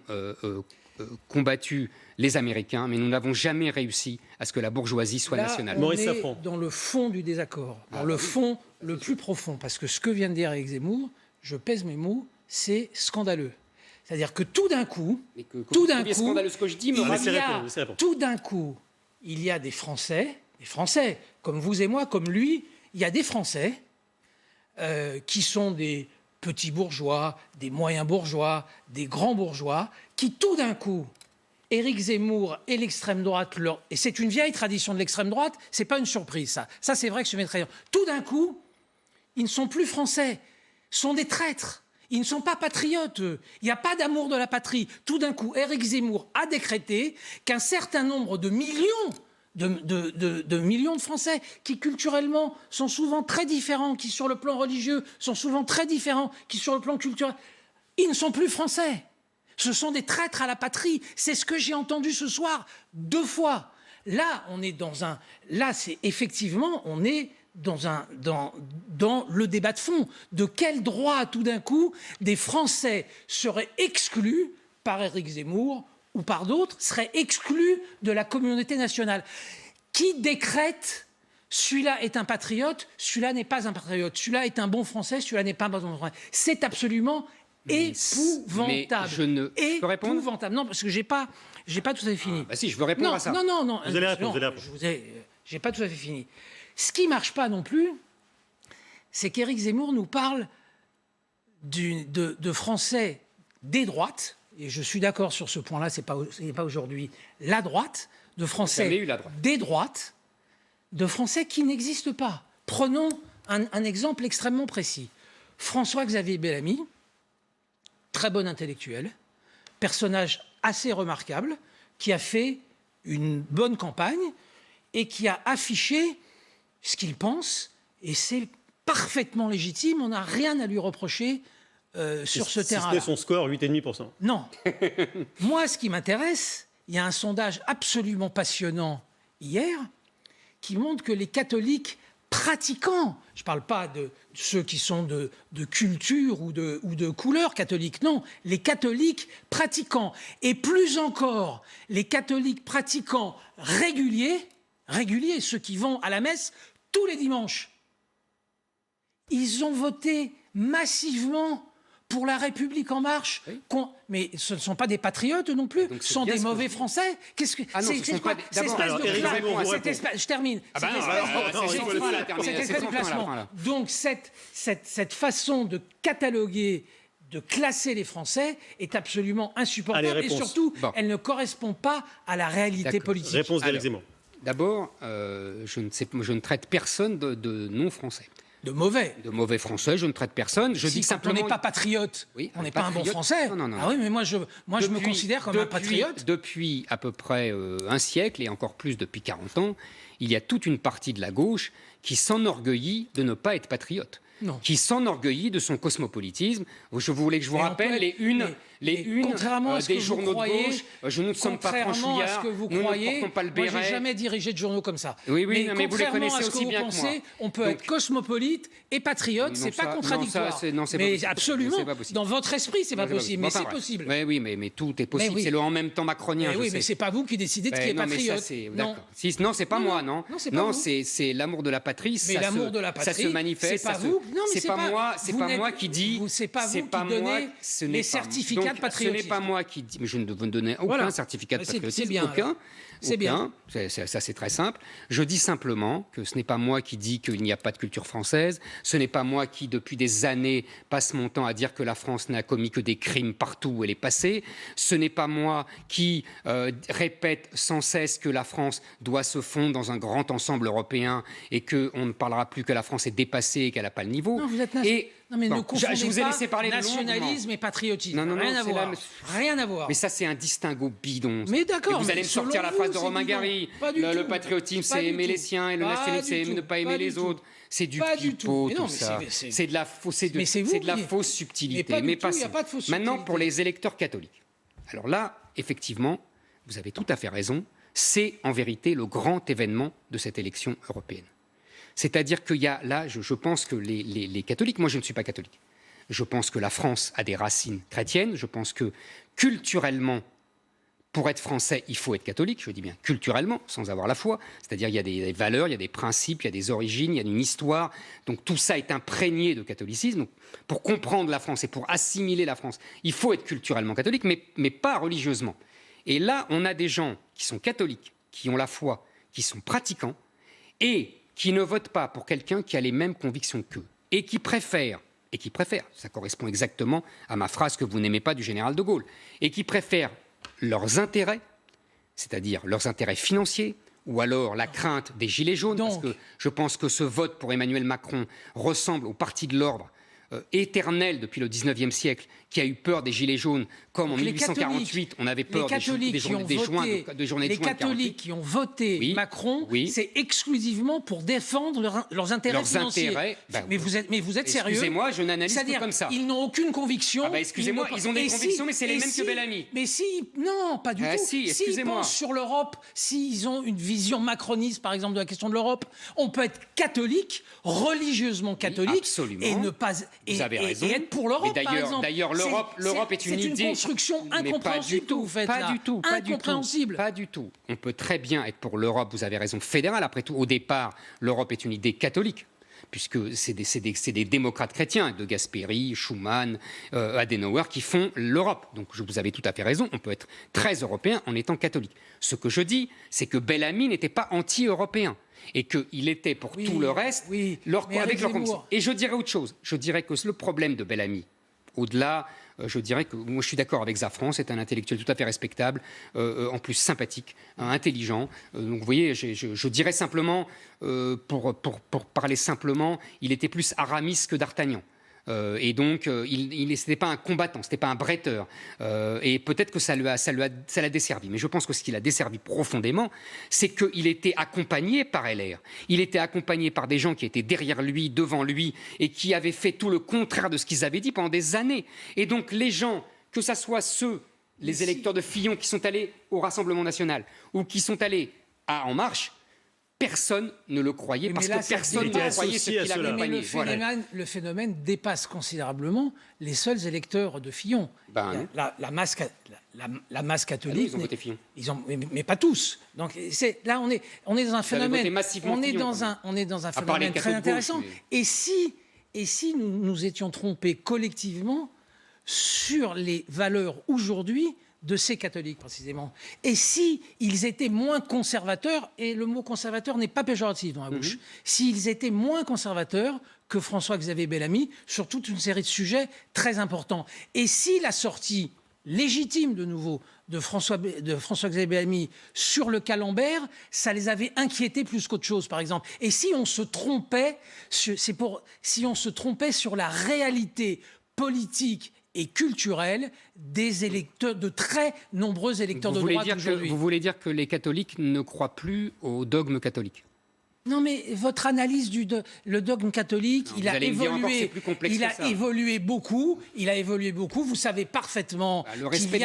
combattu les Américains, mais nous n'avons jamais réussi à ce que la bourgeoisie soit nationale. On est dans le fond du désaccord, dans le fond le plus profond, parce que ce que vient de dire Éric Zemmour, je pèse mes mots, c'est scandaleux. C'est-à-dire que tout d'un coup, tout d'un coup, il y a des Français, comme vous et moi, comme lui, il y a des Français qui sont des petits bourgeois, des moyens bourgeois, des grands bourgeois, qui tout d'un coup, Éric Zemmour et l'extrême droite, et c'est une vieille tradition de l'extrême droite, c'est pas une surprise ça. Ça c'est vrai que je mettrais. Tout d'un coup, ils ne sont plus français, sont des traîtres. Ils ne sont pas patriotes, eux. Il n'y a pas d'amour de la patrie. Tout d'un coup, Éric Zemmour a décrété qu'un certain nombre de millions de Français qui culturellement sont souvent très différents, qui sur le plan religieux sont souvent très différents, qui sur le plan culturel, ils ne sont plus français. Ce sont des traîtres à la patrie. C'est ce que j'ai entendu ce soir 2 fois. Là, on est c'est effectivement, on est dans le débat de fond. De quel droit, tout d'un coup, des Français seraient exclus par Éric Zemmour ou par d'autres, seraient exclus de la communauté nationale? Qui décrète celui-là est un patriote, celui-là n'est pas un patriote, celui-là est un bon Français, celui-là n'est pas un bon Français? C'est absolument épouvantable. Je peux répondre ? Épouvantable. Non, parce que j'ai pas tout à fait fini. Si, je veux répondre à ça. Non. Vous allez répondre. J'ai pas tout à fait fini. Ce qui marche pas non plus, c'est qu'Éric Zemmour nous parle de Français des droites, et je suis d'accord sur ce point-là, c'est pas aujourd'hui la droite, de Français des droites, de Français qui n'existent pas. Prenons un exemple extrêmement précis. François-Xavier Bellamy, très bon intellectuel, personnage assez remarquable, qui a fait une bonne campagne et qui a affiché ce qu'il pense, et c'est parfaitement légitime, on n'a rien à lui reprocher sur ce terrain-là. C'était son score, 8,5%. Non. Moi, ce qui m'intéresse, il y a un sondage absolument passionnant hier qui montre que les catholiques pratiquants, je ne parle pas de ceux qui sont de culture ou de couleur catholique, non, les catholiques pratiquants, et plus encore, les catholiques pratiquants réguliers, ceux qui vont à la messe tous les dimanches, ils ont voté massivement pour la République en marche. Oui. Mais ce ne sont pas des patriotes non plus, ce sont des mauvais Français. Qu'est-ce que c'est quoi cette espèce de... Je termine. Cette espèce de placement. Donc cette façon de cataloguer, de classer les Français est absolument insupportable. Et surtout, elle ne correspond pas à la réalité politique. Réponse d'Éric Zemmour. D'abord, je ne traite personne de non-français. De mauvais Français, je ne traite personne. Je dis simplement... On n'est pas patriote, oui, on n'est pas un bon Français. Non. Ah oui, mais moi je me considère comme un patriote. Depuis à peu près un siècle, et encore plus depuis 40 ans, il y a toute une partie de la gauche qui s'enorgueillit de ne pas être patriote. Non. Qui s'enorgueillit de son cosmopolitisme. Je voulais que je vous rappelle les unes des journaux de gauche. Je ne sommes pas franchouillards, nous ne portons pas le béret. Moi, j'ai jamais dirigé de journaux comme ça. Oui, mais vous les connaissez aussi bien que moi. On peut être cosmopolite et patriote, c'est pas contradictoire. Mais absolument, dans votre esprit, c'est pas possible. Mais c'est possible. Oui, mais tout est possible. C'est le en même temps macronien. Oui, mais c'est pas vous qui décidez de qui est patriote. Non, c'est pas moi, non. Non, c'est l'amour de la patrie. Mais l'amour de la patrie, ça se manifeste. C'est pas vous. C'est pas moi qui dis. C'est pas vous qui donnez les certificats certificat de patriotisme. Ce n'est pas moi qui dis, mais je ne veux donner aucun certificat de patriotisme, c'est bien, aucun. C'est bien. Ça, c'est très simple. Je dis simplement que ce n'est pas moi qui dis qu'il n'y a pas de culture française. Ce n'est pas moi qui, depuis des années, passe mon temps à dire que la France n'a commis que des crimes partout où elle est passée. Ce n'est pas moi qui répète sans cesse que la France doit se fondre dans un grand ensemble européen et qu'on ne parlera plus que la France est dépassée et qu'elle n'a pas le niveau. Non, vous êtes non, mais ne confondez je vous ai pas laissé parler nationalisme et patriotisme. Non, rien à voir. Rien à voir. Mais ça, c'est un distinguo bidon. Mais d'accord. Vous allez me sortir la phrase de Romain Gary. Le patriotisme, c'est aimer les siens, et le nationalisme, c'est ne pas aimer les autres. C'est du pipeau, tout ça. C'est de la fausse subtilité. Mais pas ça. Maintenant, pour les électeurs catholiques. Alors là, effectivement, vous avez tout à fait raison. C'est en vérité le grand événement de cette élection européenne. C'est-à-dire qu'il y a là, je pense que les catholiques, moi je ne suis pas catholique, je pense que la France a des racines chrétiennes, je pense que culturellement, pour être français, il faut être catholique, je dis bien culturellement, sans avoir la foi, c'est-à-dire il y a des valeurs, il y a des principes, il y a des origines, il y a une histoire, donc tout ça est imprégné de catholicisme. Donc, pour comprendre la France et pour assimiler la France, il faut être culturellement catholique, mais pas religieusement. Et là, on a des gens qui sont catholiques, qui ont la foi, qui sont pratiquants, et qui ne votent pas pour quelqu'un qui a les mêmes convictions qu'eux, et qui préfèrent, ça correspond exactement à ma phrase que vous n'aimez pas du général de Gaulle, et qui préfèrent leurs intérêts, c'est-à-dire leurs intérêts financiers, ou alors la crainte des gilets jaunes, parce que je pense que ce vote pour Emmanuel Macron ressemble au parti de l'ordre éternel depuis le 19e siècle, qui a eu peur des gilets jaunes, comme en 1848, on avait peur des journées de juin. Les catholiques qui ont voté Macron, c'est exclusivement pour défendre leurs intérêts financiers. Mais vous êtes sérieux? Excusez-moi, je n'analyse pas comme ça. Ils n'ont aucune conviction. Excusez-moi, ils ont des convictions, mais c'est les mêmes que Bellamy. Mais non, pas du tout. S'ils pensent sur l'Europe, s'ils ont une vision macroniste, par exemple, de la question de l'Europe, on peut être catholique, religieusement catholique, et ne pas et être pour l'Europe, par exemple. D'ailleurs, l'Europe est une idée. C'est une construction incompréhensible que vous faites là. Incompréhensible. Pas du tout. On peut très bien être pour l'Europe, vous avez raison, fédérale. Après tout, au départ, l'Europe est une idée catholique, puisque c'est des démocrates chrétiens, de Gasperi, Schuman, Adenauer, qui font l'Europe. Donc vous avez tout à fait raison, on peut être très européen en étant catholique. Ce que je dis, c'est que Bellamy n'était pas anti-européen, et qu'il était pour tout le reste, avec leur conviction. Et je dirais autre chose, je dirais que le problème de Bellamy, au-delà, je dirais que moi je suis d'accord avec Zafran, c'est un intellectuel tout à fait respectable, en plus sympathique, intelligent. Donc vous voyez, je dirais simplement, pour parler simplement, il était plus Aramis que d'Artagnan. Et donc, c'était pas un combattant, c'était pas un bretteur. Et peut-être que ça l'a desservi. Mais je pense que ce qui l'a desservi profondément, c'est qu'il était accompagné par LR. Il était accompagné par des gens qui étaient derrière lui, devant lui, et qui avaient fait tout le contraire de ce qu'ils avaient dit pendant des années. Et donc, les gens, que ce soit les électeurs de Fillon qui sont allés au Rassemblement national, ou qui sont allés à En Marche, personne ne le croyait, parce que personne ne croyait ce qu'il accompagnait. Le phénomène dépasse considérablement les seuls électeurs de Fillon. La masse catholique. Ils ont voté Fillon. Mais pas tous. Donc là, on est dans un phénomène. On est dans un phénomène très intéressant. Et si nous étions trompés collectivement sur les valeurs aujourd'hui de ces catholiques, précisément. Et si ils étaient moins conservateurs, et le mot conservateur n'est pas péjoratif dans la bouche, s'ils étaient moins conservateurs que François-Xavier Bellamy sur toute une série de sujets très importants. Et si la sortie légitime, de nouveau, de François-Xavier Bellamy sur le camembert, ça les avait inquiétés plus qu'autre chose, par exemple. Et si on se trompait, si on se trompait sur la réalité politique et culturelle des électeurs, de très nombreux électeurs de droite aujourd'hui. Vous voulez dire que les catholiques ne croient plus au dogme catholique? Non, mais votre analyse le dogme catholique, il a évolué beaucoup. Vous savez parfaitement qu'il y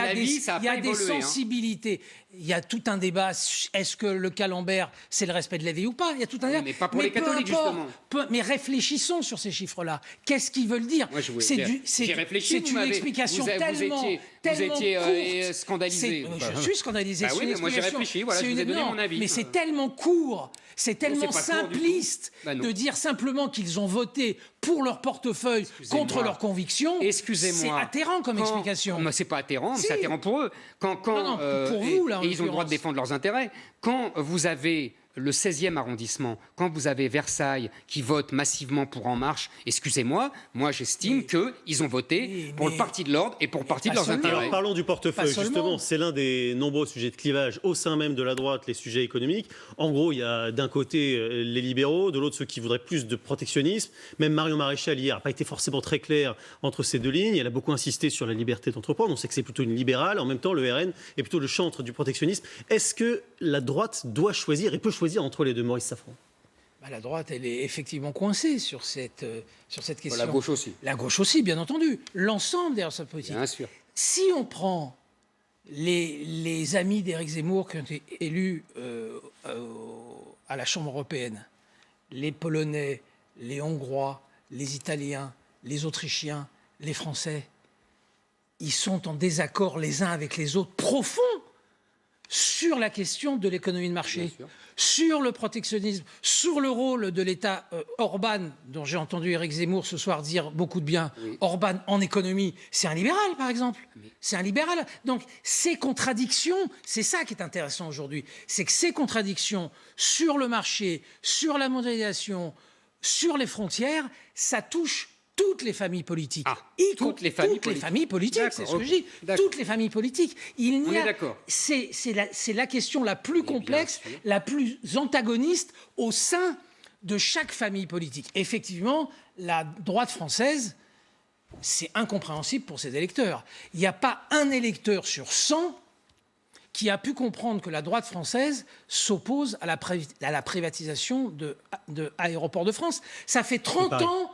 a des sensibilités. Il y a tout un débat. Est-ce que le camembert, c'est le respect de la vie ou pas? Il y a tout un débat. Mais pas pour les catholiques, justement. Mais réfléchissons sur ces chiffres-là. Qu'est-ce qu'ils veulent dire? J'ai réfléchi. C'est une explication tellement... tellement étiez courte. scandalisé. Je suis scandalisé. Bah oui, mais moi j'ai réfléchi, voilà, je vous ai donné mon avis. Mais c'est tellement court, c'est tellement c'est pas court du tout. simpliste Bah non. de dire simplement qu'ils ont voté pour leur portefeuille contre leurs convictions. Excusez-moi. C'est atterrant comme explication. C'est pas atterrant, Si. mais c'est atterrant pour eux. Non, pour vous, là, en et ils ont le droit l'occurrence. de défendre leurs intérêts. Quand vous avez le 16e arrondissement, quand vous avez Versailles qui vote massivement pour En Marche, excusez-moi, moi j'estime qu'ils ont voté pour le Parti de l'Ordre et pour le Parti de leurs intérêts. Alors parlons du portefeuille, Pas seulement. justement. C'est l'un des nombreux sujets de clivage au sein même de la droite, les sujets économiques. En gros, il y a d'un côté les libéraux, de l'autre ceux qui voudraient plus de protectionnisme. Même Marion Maréchal hier n'a pas été forcément très claire entre ces deux lignes. Elle a beaucoup insisté sur la liberté d'entreprendre. On sait que c'est plutôt une libérale. En même temps, le RN est plutôt le chantre du protectionnisme. Est-ce que la droite doit choisir et peut choisir entre les deux, Maurice Safran? La droite, elle est effectivement coincée sur cette question. La gauche aussi. La gauche aussi, bien entendu. L'ensemble derrière cette politique. Bien sûr. Si on prend les amis d'Éric Zemmour qui ont été élus à la Chambre européenne, les Polonais, les Hongrois, les Italiens, les Autrichiens, les Français, ils sont en désaccord les uns avec les autres profond sur la question de l'économie de marché, sur le protectionnisme, sur le rôle de l'État. Orban, dont j'ai entendu Éric Zemmour ce soir dire beaucoup de bien, Orban en économie, c'est un libéral par exemple. C'est un libéral. Donc ces contradictions, c'est ça qui est intéressant aujourd'hui, c'est que ces contradictions sur le marché, sur la mondialisation, sur les frontières, ça touche toutes les familles politiques. Toutes les familles politiques, c'est ce que je dis. Toutes les familles politiques. On est d'accord. C'est la question la plus complexe, la plus antagoniste au sein de chaque famille politique. Effectivement, la droite française, c'est incompréhensible pour ses électeurs. Il n'y a pas un électeur sur 100 qui a pu comprendre que la droite française s'oppose à la privatisation de Aéroports de France. Ça fait 30 ans...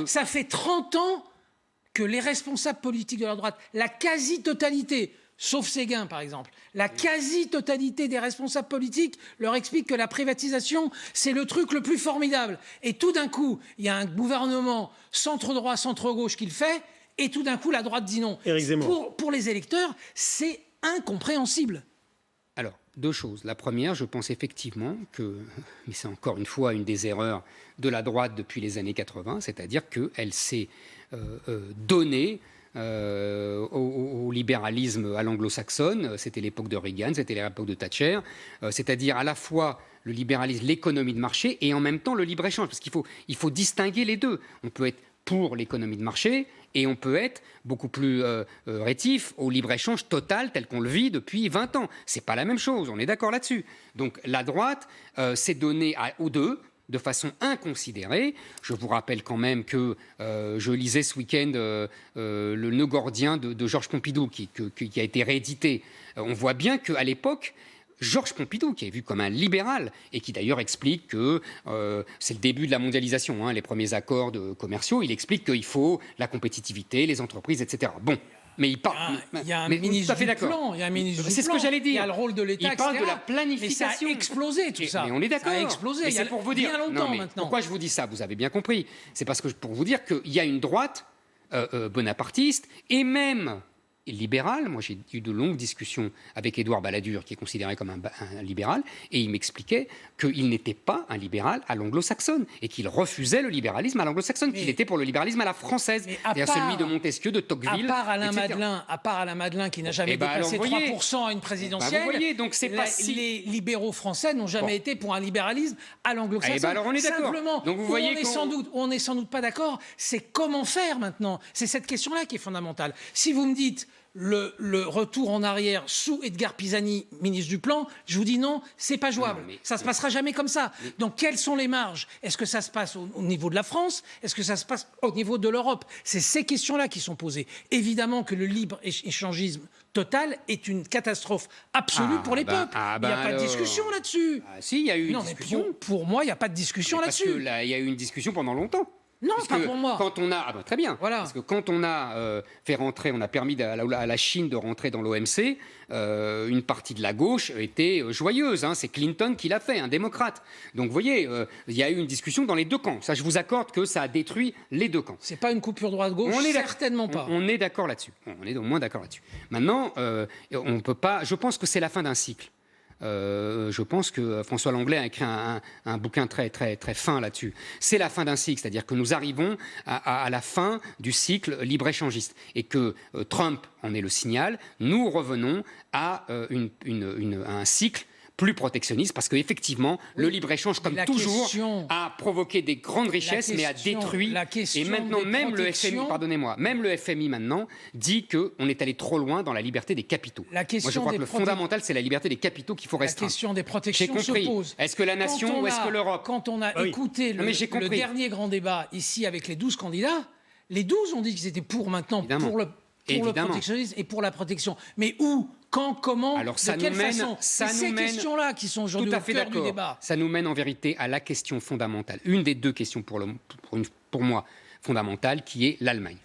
Ça fait 30 ans que les responsables politiques de la droite, la quasi-totalité, sauf Séguin par exemple, la quasi-totalité des responsables politiques leur expliquent que la privatisation, c'est le truc le plus formidable. Et tout d'un coup, il y a un gouvernement centre-droit, centre-gauche qui le fait, et tout d'un coup, la droite dit non. Éric Zemmour. Pour les électeurs, c'est incompréhensible. Alors, deux choses. La première, je pense effectivement que, mais c'est encore une fois une des erreurs de la droite depuis les années 80, c'est-à-dire qu'elle s'est donnée au libéralisme à l'anglo-saxonne. C'était l'époque de Reagan, c'était l'époque de Thatcher, c'est-à-dire à la fois le libéralisme, l'économie de marché et en même temps le libre-échange, parce qu'il faut distinguer les deux. On peut être pour l'économie de marché et on peut être beaucoup plus rétif au libre-échange total tel qu'on le vit depuis 20 ans. C'est pas la même chose, on est d'accord là-dessus. Donc la droite s'est donnée aux deux de façon inconsidérée. Je vous rappelle quand même que je lisais ce week-end le Nœud gordien de Georges Pompidou qui a été réédité. On voit bien qu'à l'époque, Georges Pompidou, qui est vu comme un libéral et qui d'ailleurs explique que c'est le début de la mondialisation, les premiers accords commerciaux, il explique qu'il faut la compétitivité, les entreprises, etc. Bon, mais il parle... Il y a un ministre du plan, il y a un ministre du plan. C'est ce que j'allais dire. Il y a le rôle de l'État, il parle etc. de la planification. Mais ça a explosé tout ça. Mais on est d'accord. Ça a explosé Mais il y a c'est pour vous dire, bien longtemps non, mais maintenant. Pourquoi je vous dis ça? Vous avez bien compris. C'est parce que pour vous dire qu'il y a une droite bonapartiste et même libéral. Moi, j'ai eu de longues discussions avec Édouard Balladur, qui est considéré comme un libéral, et il m'expliquait qu'il n'était pas un libéral à l'anglo-saxonne et qu'il refusait le libéralisme à l'anglo-saxonne, qu'il était pour le libéralisme à la française, c'est-à-dire celui de Montesquieu, de Tocqueville, à part Alain Madelin, qui n'a jamais dépassé 3% à une présidentielle, vous voyez, donc c'est pas les libéraux français n'ont jamais été pour un libéralisme à l'anglo-saxonne. Alors on est d'accord. Simplement, donc vous voyez on n'est sans doute pas d'accord, c'est comment faire maintenant. C'est cette question-là qui est fondamentale. Si vous me dites le retour en arrière sous Edgar Pisani, ministre du Plan, je vous dis non, c'est pas jouable. Ça se passera jamais comme ça. Donc quelles sont les marges? Est-ce que ça se passe au niveau de la France? Est-ce que ça se passe au niveau de l'Europe? C'est ces questions-là qui sont posées. Évidemment que le libre-échangisme total est une catastrophe absolue pour les peuples. Il n'y a pas de discussion là-dessus. Si, il y a eu une discussion. Pour moi, il n'y a pas de discussion là-dessus. Parce qu'il y a eu une discussion pendant longtemps. Non, pas pour moi. Quand on a, très bien. Voilà. Parce que quand on a fait rentrer, on a permis à la Chine de rentrer dans l'OMC, une partie de la gauche était joyeuse. Hein. C'est Clinton qui l'a fait, un démocrate. Donc vous voyez, il y a eu une discussion dans les deux camps. Ça, je vous accorde que ça a détruit les deux camps. C'est pas une coupure droite-gauche, certainement pas. On est d'accord là-dessus. On est au moins d'accord là-dessus. Maintenant, on peut pas. Je pense que c'est la fin d'un cycle. Je pense que François Langlais a écrit un bouquin très, très, très fin là-dessus. C'est la fin d'un cycle, c'est-à-dire que nous arrivons à la fin du cycle libre-échangiste et que Trump en est le signal. Nous revenons à un cycle plus protectionniste parce qu'effectivement, le libre-échange, comme toujours, a provoqué des grandes richesses, mais a détruit. Et maintenant, même le FMI, pardonnez-moi, même le FMI maintenant dit qu'on est allé trop loin dans la liberté des capitaux. Moi, je crois que le fondamental, c'est la liberté des capitaux qu'il faut restreindre. La question des protections se pose. Est-ce que la nation ou est-ce que l'Europe? Quand on a écouté le dernier grand débat ici avec les 12 candidats, les 12 ont dit qu'ils étaient pour maintenant, pour le protectionnisme et pour la protection. Mais où? Quand, comment, alors, de quelle façon? C'est ces questions-là qui sont aujourd'hui au cœur du débat. Ça nous mène en vérité à la question fondamentale, une des deux questions pour moi fondamentales, qui est l'Allemagne.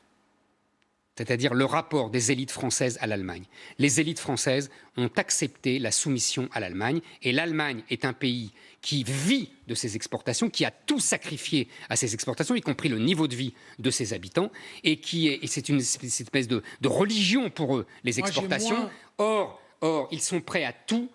C'est-à-dire le rapport des élites françaises à l'Allemagne. Les élites françaises ont accepté la soumission à l'Allemagne, et l'Allemagne est un pays qui vit de ses exportations, qui a tout sacrifié à ses exportations, y compris le niveau de vie de ses habitants, et c'est une espèce de religion pour eux, les exportations. Or, ils sont prêts à tout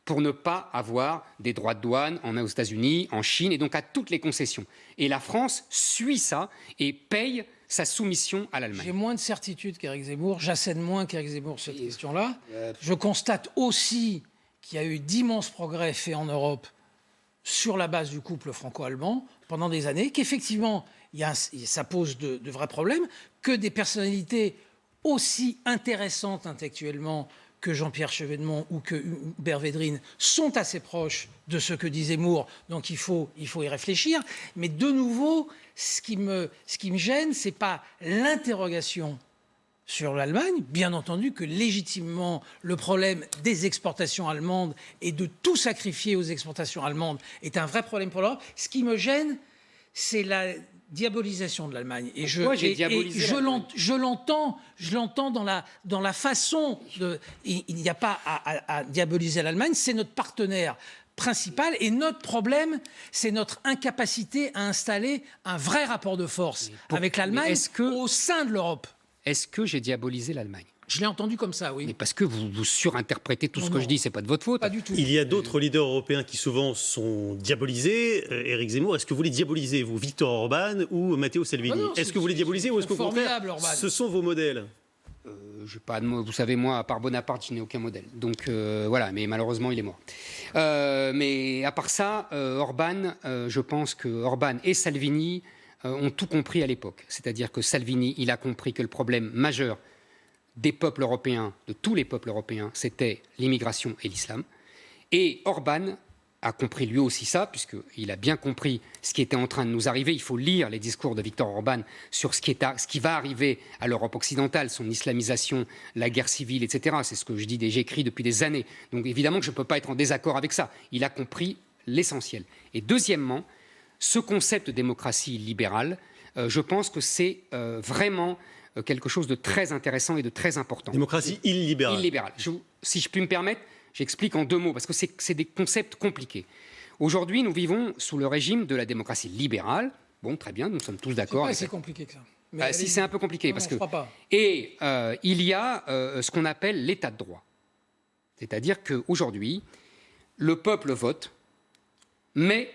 pour ne pas avoir des droits de douane aux États-Unis, en Chine, et donc à toutes les concessions. Et la France suit ça et paye sa soumission à l'Allemagne. J'ai moins de certitude qu'Éric Zemmour, j'assène moins qu'Éric Zemmour sur cette question-là. Je constate aussi qu'il y a eu d'immenses progrès faits en Europe sur la base du couple franco-allemand pendant des années, qu'effectivement, ça pose de vrais problèmes, que des personnalités aussi intéressantes intellectuellement que Jean-Pierre Chevènement ou que Hubert Védrine sont assez proches de ce que dit Zemmour, donc il faut y réfléchir. Mais de nouveau, ce qui me gêne, c'est pas l'interrogation sur l'Allemagne, bien entendu que légitimement le problème des exportations allemandes et de tout sacrifier aux exportations allemandes est un vrai problème pour l'Europe. Ce qui me gêne, c'est la diabolisation de l'Allemagne. Et je l'entends dans la façon de... Il n'y a pas à diaboliser l'Allemagne, c'est notre partenaire principal et notre problème, c'est notre incapacité à installer un vrai rapport de force avec l'Allemagne au sein de l'Europe. Est-ce que j'ai diabolisé l'Allemagne? Je l'ai entendu comme ça, oui. Mais parce que vous surinterprétez tout ce que je dis, c'est pas de votre faute. Pas du tout. Il y a d'autres leaders européens qui souvent sont diabolisés. Éric Zemmour, est-ce que vous les diabolisez, vous, Viktor Orban ou Matteo Salvini? Est-ce que vous les diabolisez ou est-ce qu'au contraire, ce sont vos modèles? Vous savez, moi, à part Bonaparte, je n'ai aucun modèle. Donc voilà, mais malheureusement, il est mort. Mais à part ça, Orban, je pense que Orban et Salvini ont tout compris à l'époque. C'est-à-dire que Salvini, il a compris que le problème majeur des peuples européens, de tous les peuples européens, c'était l'immigration et l'islam. Et Orban a compris lui aussi ça, puisqu'il a bien compris ce qui était en train de nous arriver. Il faut lire les discours de Viktor Orban sur ce qui va arriver à l'Europe occidentale, son islamisation, la guerre civile, etc. C'est ce que j'écris depuis des années. Donc évidemment que je ne peux pas être en désaccord avec ça. Il a compris l'essentiel. Et deuxièmement, ce concept de démocratie libérale, je pense que c'est vraiment quelque chose de très intéressant et de très important. Démocratie illibérale. Illibérale. Si je puis me permettre, j'explique en deux mots, parce que c'est des concepts compliqués. Aujourd'hui, nous vivons sous le régime de la démocratie libérale. Bon, très bien, nous sommes tous d'accord. C'est compliqué que ça. Si c'est un peu compliqué, je crois pas. Et il y a ce qu'on appelle l'état de droit. C'est-à-dire qu'aujourd'hui, le peuple vote, mais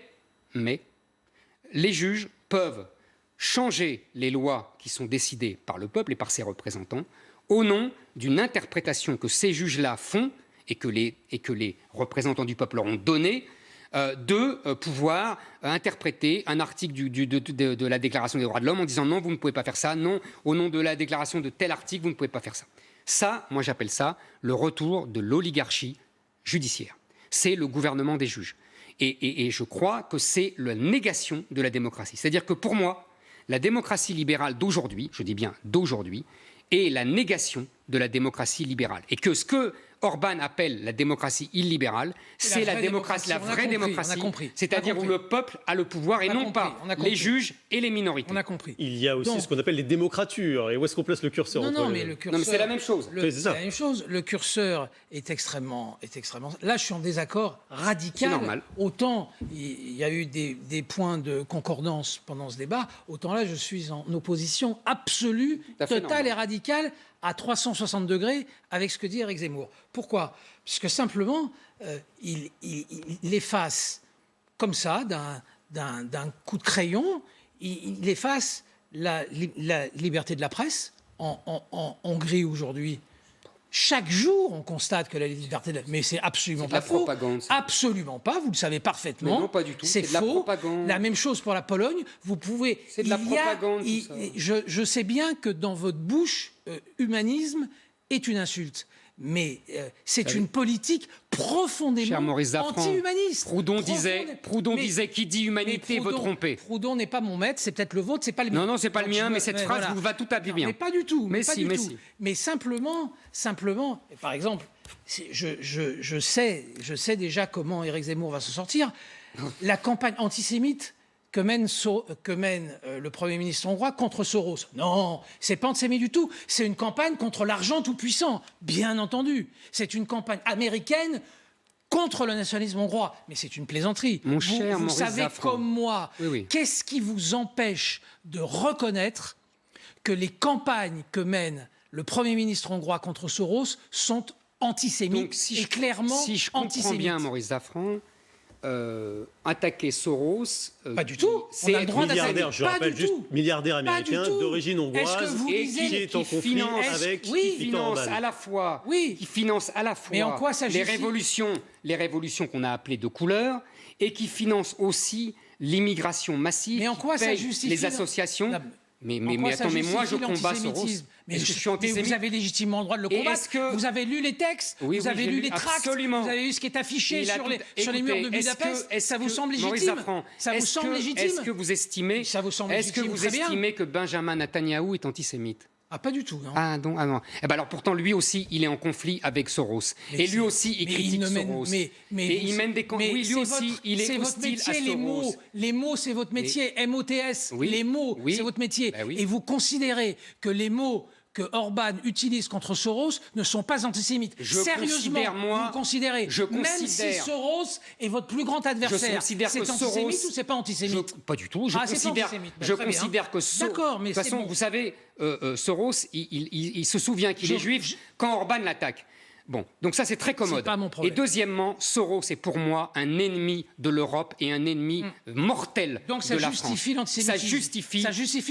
les juges peuvent changer les lois qui sont décidées par le peuple et par ses représentants au nom d'une interprétation que ces juges-là font et que les représentants du peuple leur ont donnée de pouvoir interpréter un article de la Déclaration des droits de l'homme en disant non, vous ne pouvez pas faire ça, non, au nom de la déclaration de tel article, vous ne pouvez pas faire ça. Ça, moi j'appelle ça le retour de l'oligarchie judiciaire. C'est le gouvernement des juges. Et je crois que c'est la négation de la démocratie. C'est-à-dire que pour moi, la démocratie libérale d'aujourd'hui, je dis bien d'aujourd'hui, est la négation de la démocratie libérale. Et que ce que Orban appelle la démocratie illibérale, c'est la démocratie, la vraie démocratie, c'est-à-dire où le peuple a le pouvoir et non pas les juges et les minorités. On a compris. Il y a aussi ce qu'on appelle les démocratures. Et où est-ce qu'on place le curseur? Non, mais le curseur... Non, mais c'est la même chose. C'est la même chose. Le curseur est extrêmement... Là, je suis en désaccord radical. C'est normal. Autant il y a eu des points de concordance pendant ce débat, autant là, je suis en opposition absolue, totale et radicale à 360 degrés avec ce que dit Éric Zemmour. Pourquoi? Puisque simplement, il efface comme ça, d'un coup de crayon, il efface la liberté de la presse. En Hongrie aujourd'hui, chaque jour, on constate que la liberté de la... Mais c'est absolument pas faux. Absolument pas, vous le savez parfaitement. Mais non, pas du tout. C'est faux. La même chose pour la Pologne. Vous pouvez... C'est de la propagande, tout ça. Je sais bien que dans votre bouche, humanisme est une insulte. Mais c'est une politique profondément anti-humaniste. Proudhon disait qui dit humanité veut tromper. Proudhon n'est pas mon maître, c'est peut-être le vôtre, c'est pas le mien. Non, c'est pas le mien, mais cette phrase vous va tout à fait bien. Mais pas du tout. Mais Mais simplement, par exemple, je sais déjà comment Éric Zemmour va se sortir. La campagne antisémite que mène le Premier ministre hongrois contre Soros. Non, c'est pas antisémite du tout. C'est une campagne contre l'argent tout-puissant, bien entendu. C'est une campagne américaine contre le nationalisme hongrois. Mais c'est une plaisanterie. Mon cher vous Maurice savez Zaffran. comme moi, qu'est-ce qui vous empêche de reconnaître que les campagnes que mène le Premier ministre hongrois contre Soros sont antisémites et clairement antisémites? Si je comprends bien, Maurice Zaffran, attaquer Soros... pas du tout. On a le droit milliardaire, je rappelle juste, milliardaire américain d'origine hongroise et qui est en conflit avec qui finance à la fois Mais en quoi ça les révolutions qu'on a appelées de couleur et qui finance aussi l'immigration massive. Mais en quoi ça justifie les associations? Mais attends, mais moi je combats Soros. Mais vous avez légitimement le droit de le combattre. Vous avez lu les textes, vous avez lu les tracts, vous avez lu ce qui est affiché sur les murs de Budapest. Ça vous semble légitime? Ça vous semble légitime? Est-ce que vous estimez que Benjamin Netanyahou est antisémite? Ah, pas du tout, non. Ah non. Eh ben alors pourtant, lui aussi, il est en conflit avec Soros. Et lui aussi, il critique Soros. Et il mène des... Oui, lui aussi, il est hostile à Soros. Les mots, c'est votre métier. MOTS, les mots, c'est votre métier. Et vous considérez que les mots que Orban utilise contre Soros ne sont pas antisémites. Sérieusement, vous considérez, même si Soros est votre plus grand adversaire, c'est antisémite ou c'est pas antisémite? Pas du tout. Je considère que Soros... D'accord, mais de toute façon, vous savez, Soros, il se souvient qu'il est juif quand Orban l'attaque. Bon, donc ça c'est très commode. Pas mon problème. Et deuxièmement, Soros est pour moi un ennemi de l'Europe et un ennemi mortel de la France. Ça justifie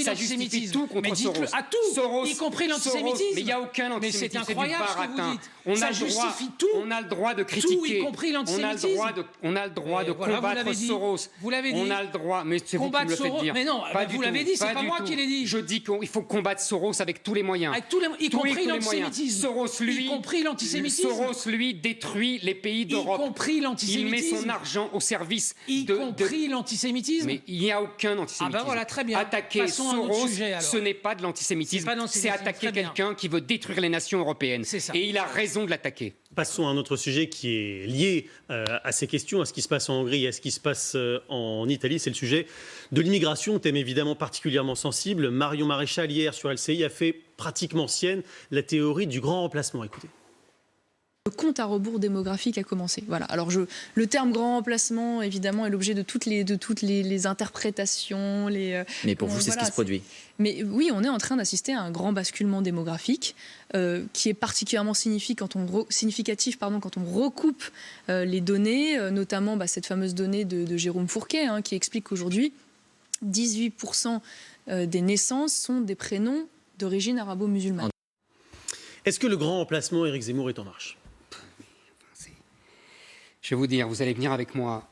l'antisémitisme. Tout contre Soros. À tout, Soros, y compris l'antisémitisme. Mais il n'y a aucun antisémitisme. Mais c'est incroyable ce que vous dites. Ça justifie tout. On a le droit de critiquer. Tout, y compris l'antisémitisme. On a le droit de combattre Soros. Vous l'avez dit. On a le droit. Mais c'est vous qui me le faites dire. Mais non, vous l'avez dit, c'est pas moi qui l'ai dit. Je dis qu'il faut combattre Soros avec tous les moyens. Y compris l'antisémitisme. Soros, lui, détruit les pays d'Europe. Y compris l'antisémitisme. Il met son argent au service y compris l'antisémitisme. Mais il n'y a aucun antisémitisme. Ah ben voilà, très bien. Attaquer Soros, ce n'est pas de l'antisémitisme. C'est attaquer quelqu'un qui veut détruire les nations européennes. Et il a raison de l'attaquer. Passons à un autre sujet qui est lié à ces questions, à ce qui se passe en Hongrie et à ce qui se passe en Italie. C'est le sujet de l'immigration, thème évidemment particulièrement sensible. Marion Maréchal, hier sur LCI, a fait pratiquement sienne la théorie du grand remplacement. Écoutez. Le compte à rebours démographique a commencé. Voilà. Alors le terme grand remplacement, évidemment, est l'objet de toutes les interprétations. Mais pour vous, c'est ce qui se produit. Mais oui, on est en train d'assister à un grand basculement démographique qui est particulièrement significatif quand on recoupe les données, notamment cette fameuse donnée de Jérôme Fourquet, qui explique qu'aujourd'hui, 18% des naissances sont des prénoms d'origine arabo-musulmane. Est-ce que le grand remplacement, Éric Zemmour, est en marche ? Je vais vous dire, vous allez venir avec moi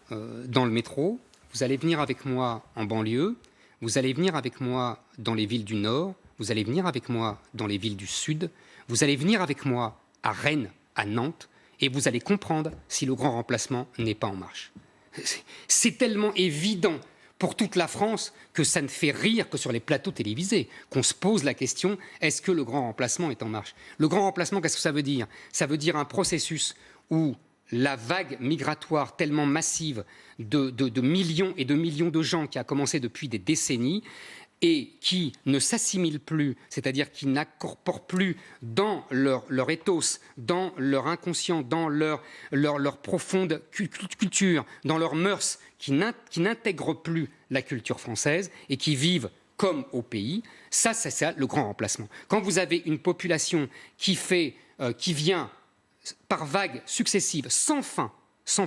dans le métro, vous allez venir avec moi en banlieue, vous allez venir avec moi dans les villes du Nord, vous allez venir avec moi dans les villes du Sud, vous allez venir avec moi à Rennes, à Nantes, et vous allez comprendre si le grand remplacement n'est pas en marche. C'est tellement évident pour toute la France que ça ne fait rire que sur les plateaux télévisés, qu'on se pose la question, est-ce que le grand remplacement est en marche? Le grand remplacement, qu'est-ce que ça veut dire? Ça veut dire un processus où la vague migratoire tellement massive de millions et de millions de gens qui a commencé depuis des décennies et qui ne s'assimilent plus, c'est-à-dire qui n'incorporent plus dans leur ethos, dans leur inconscient, dans leur profonde culture, dans leurs mœurs, qui n'intègrent plus la culture française et qui vivent comme au pays, ça, c'est ça le grand remplacement. Quand vous avez une population qui vient par vagues successives, sans fin,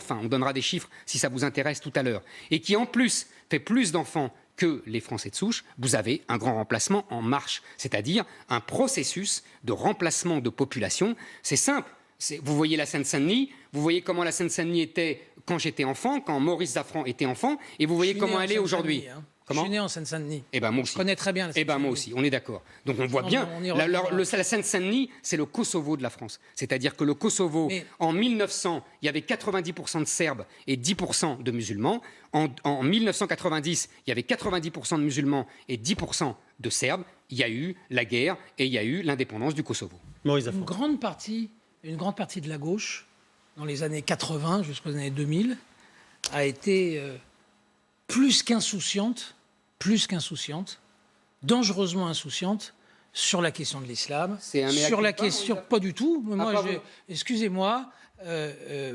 on donnera des chiffres si ça vous intéresse tout à l'heure, et qui en plus fait plus d'enfants que les Français de souche, vous avez un grand remplacement en marche, c'est-à-dire un processus de remplacement de population. C'est simple. Vous voyez la Seine-Saint-Denis, vous voyez comment la Seine-Saint-Denis était quand j'étais enfant, quand Maurice Zafran était enfant, et vous voyez comment elle est aujourd'hui. Je suis né en Seine-Saint-Denis. Eh ben, moi aussi. Je connais très bien la Seine-Saint-Denis. Eh ben, moi aussi, on est d'accord. Donc on voit bien, la Seine-Saint-Denis, c'est le Kosovo de la France. C'est-à-dire que le Kosovo, en 1900, il y avait 90% de Serbes et 10% de musulmans. En 1990, il y avait 90% de musulmans et 10% de Serbes. Il y a eu la guerre et il y a eu l'indépendance du Kosovo. Une grande partie de la gauche, dans les années 80 jusqu'aux années 2000, a été plus qu'insouciante, dangereusement insouciante, sur la question de l'islam, sur la question... Pas du tout. Excusez-moi,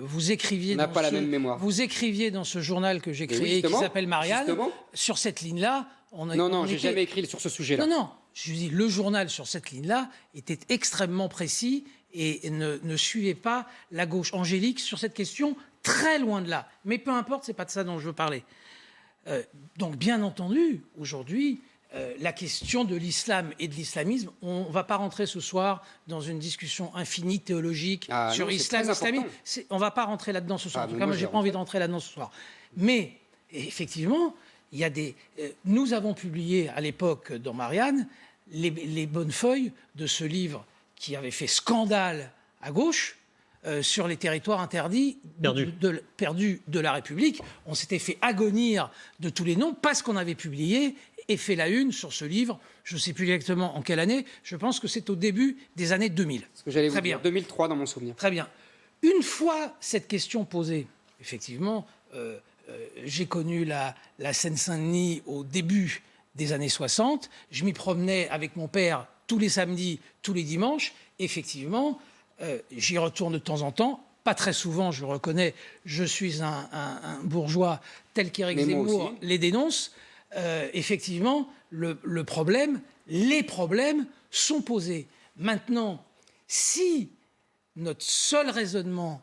vous écriviez... On n'a pas la même mémoire. Vous écriviez dans ce journal que j'ai créé, qui s'appelle Marianne, sur cette ligne-là... Non, j'ai jamais écrit sur ce sujet-là. Non, je dis, le journal sur cette ligne-là était extrêmement précis et ne suivait pas la gauche angélique sur cette question, très loin de là. Mais peu importe, c'est pas de ça dont je veux parler. Donc, bien entendu, aujourd'hui, la question de l'islam et de l'islamisme, on ne va pas rentrer ce soir dans une discussion infinie théologique sur islam, islamisme. On ne va pas rentrer là-dedans ce soir. En tout cas, moi, je n'ai pas envie de rentrer là-dedans ce soir. Mais, effectivement, il y a nous avons publié à l'époque dans Marianne les bonnes feuilles de ce livre qui avait fait scandale à gauche, sur les territoires interdits perdus de la République. On s'était fait agonir de tous les noms parce qu'on avait publié et fait la une sur ce livre. Je ne sais plus exactement en quelle année. Je pense que c'est au début des années 2000. Ce que j'allais vous dire, 2003 dans mon souvenir. Très bien. Une fois cette question posée, effectivement, j'ai connu la Seine-Saint-Denis au début des années 60. Je m'y promenais avec mon père tous les samedis, tous les dimanches. Effectivement, j'y retourne de temps en temps, pas très souvent, je le reconnais, je suis un bourgeois tel qu'Éric Zemmour les dénonce. Effectivement, les problèmes sont posés. Maintenant, si notre seul raisonnement,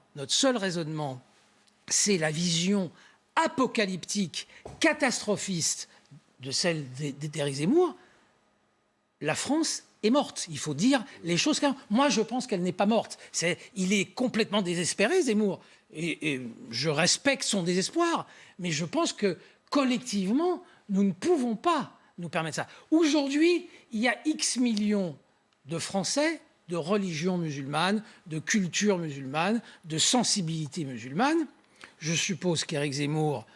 c'est la vision apocalyptique, catastrophiste de celle d'Éric Zemmour, la France est morte. Il faut dire les choses. Moi, je pense qu'elle n'est pas morte. Il est complètement désespéré, Zemmour. Et je respecte son désespoir. Mais je pense que, collectivement, nous ne pouvons pas nous permettre ça. Aujourd'hui, il y a X millions de Français de religion musulmane, de culture musulmane, de sensibilité musulmane. Je suppose qu'Éric Zemmour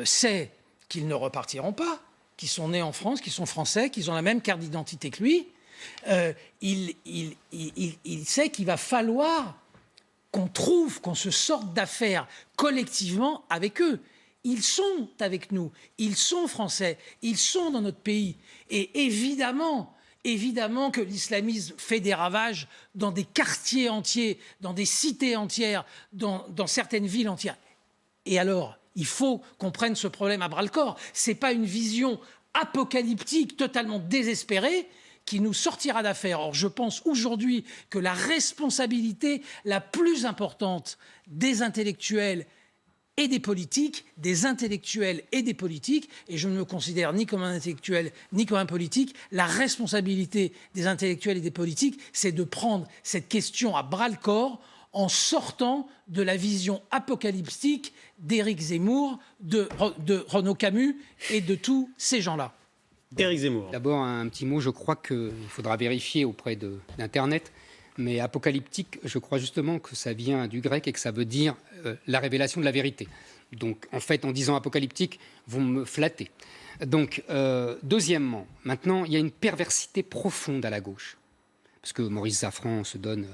sait qu'ils ne repartiront pas, qu'ils sont nés en France, qu'ils sont français, qu'ils ont la même carte d'identité que lui. Il sait qu'il va falloir qu'on se sorte d'affaires collectivement avec eux. Ils sont avec nous, ils sont français, ils sont dans notre pays. Et évidemment que l'islamisme fait des ravages dans des quartiers entiers, dans des cités entières, dans certaines villes entières. Et alors, il faut qu'on prenne ce problème à bras-le-corps. Ce n'est pas une vision apocalyptique, totalement désespérée, qui nous sortira d'affaire. Or, je pense aujourd'hui que la responsabilité la plus importante des intellectuels et des politiques, et je ne me considère ni comme un intellectuel ni comme un politique, la responsabilité des intellectuels et des politiques, c'est de prendre cette question à bras-le-corps en sortant de la vision apocalyptique d'Éric Zemmour, de Renaud Camus et de tous ces gens-là. Éric Zemmour. D'abord, un petit mot, je crois qu'il faudra vérifier auprès d'Internet, mais apocalyptique, je crois justement que ça vient du grec et que ça veut dire la révélation de la vérité. Donc, en fait, en disant apocalyptique, vous me flattez. Donc, deuxièmement, maintenant, il y a une perversité profonde à la gauche. Parce que Maurice Safran se donne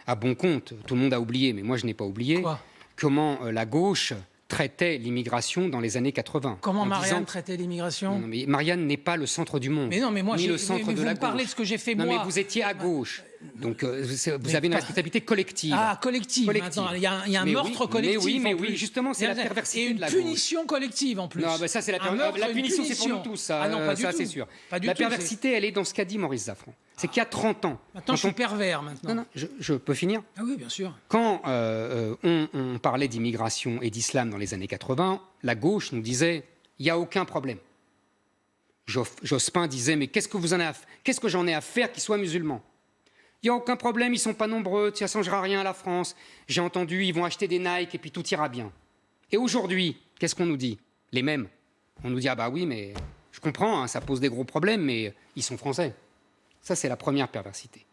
à bon compte. Tout le monde a oublié, mais moi, je n'ai pas oublié. Quoi ? Comment la gauche traitait l'immigration dans les années 80. Comment Marianne traitait l'immigration ? Non, mais Marianne n'est pas le centre du monde. Mais non, mais moi, ni le centre de la vous me parlez de ce que j'ai fait moi. Non, mais vous étiez à gauche. Donc, vous avez une responsabilité collective. Ah, collective. Maintenant, il y a un meurtre collectif. Mais oui, justement, c'est la perversité de la gauche. Et une punition collective, en plus. Non, ça, c'est la punition, c'est pour nous tous, ça. Ah non, pas du tout. Ça, c'est sûr. Pas du la tout, perversité, elle est dans ce qu'a dit Maurice Safran. C'est qu'il y a 30 ans. Maintenant, je suis pervers, maintenant. Non, je peux finir ? Ah oui, bien sûr. Quand on parlait d'immigration et d'islam dans les années 80, la gauche nous disait « il n'y a aucun problème ». Jospin disait « mais qu'est-ce que j'en ai à faire qu'ils soient musulmans ? Il n'y a aucun problème, ils ne sont pas nombreux, ça ne changera rien à la France. J'ai entendu, ils vont acheter des Nike et puis tout ira bien. » Et aujourd'hui, qu'est-ce qu'on nous dit ? Les mêmes. On nous dit « ah bah oui, mais je comprends, hein, ça pose des gros problèmes, mais ils sont français ». Ça, c'est la première perversité.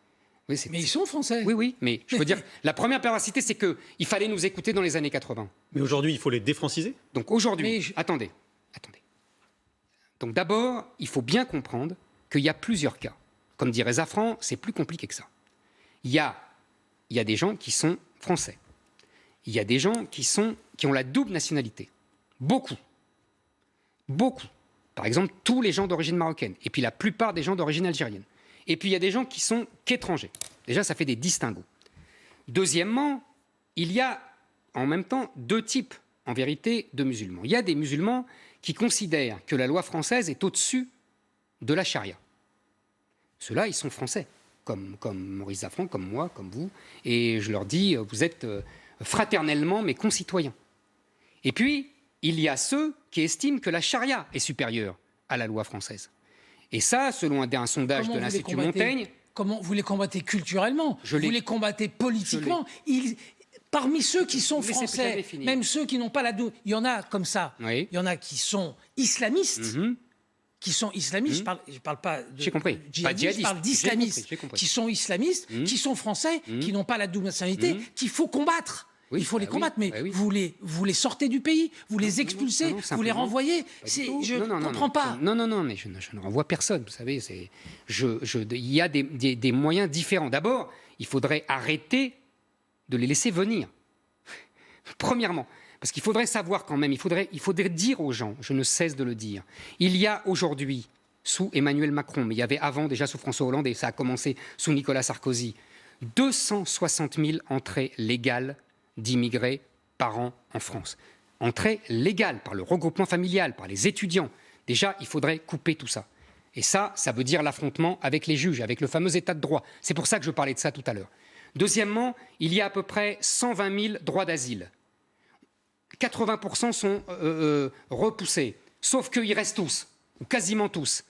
Oui, mais ils sont français. Oui, oui, mais je veux dire, la première perversité, c'est qu'il fallait nous écouter dans les années 80. Mais aujourd'hui, il faut les défranciser ? Donc aujourd'hui, attendez. Donc d'abord, il faut bien comprendre qu'il y a plusieurs cas. Comme dirait Safran, c'est plus compliqué que ça. Il y a des gens qui sont français. Il y a des gens qui ont la double nationalité. Beaucoup. Par exemple, tous les gens d'origine marocaine. Et puis la plupart des gens d'origine algérienne. Et puis il y a des gens qui sont qu'étrangers. Déjà, ça fait des distinguos. Deuxièmement, il y a en même temps deux types, en vérité, de musulmans. Il y a des musulmans qui considèrent que la loi française est au-dessus de la charia. Ceux-là, ils sont français, comme Maurice Safran, comme moi, comme vous. Et je leur dis, vous êtes fraternellement mes concitoyens. Et puis, il y a ceux qui estiment que la charia est supérieure à la loi française. Et ça, selon un sondage de l'Institut Montaigne... Comment vous les combattez culturellement ? Vous les combattez politiquement. Parmi ceux qui sont français, même ceux qui n'ont pas la double... Il y en a comme ça. Oui. Il y en a qui sont islamistes. Qui sont islamistes, je parle pas de djihadistes, je parle d'islamistes, qui sont islamistes, qui sont français, qui n'ont pas la double nationalité, qu'il faut combattre. Oui, il faut les combattre, mais vous les sortez du pays, vous les expulsez, vous les renvoyez. Je ne comprends pas. Non, mais je ne renvoie personne, vous savez. Il y a des moyens différents. D'abord, il faudrait arrêter de les laisser venir. Premièrement, parce qu'il faudrait savoir quand même, il faudrait dire aux gens, je ne cesse de le dire, il y a aujourd'hui, sous Emmanuel Macron, mais il y avait avant déjà sous François Hollande, et ça a commencé sous Nicolas Sarkozy, 260 000 entrées légales d'immigrés par an en France. Entrée légale par le regroupement familial, par les étudiants. Déjà, il faudrait couper tout ça. Et ça veut dire l'affrontement avec les juges, avec le fameux état de droit. C'est pour ça que je parlais de ça tout à l'heure. Deuxièmement, il y a à peu près 120 000 droits d'asile. 80% sont repoussés, sauf qu'ils restent tous, ou quasiment tous.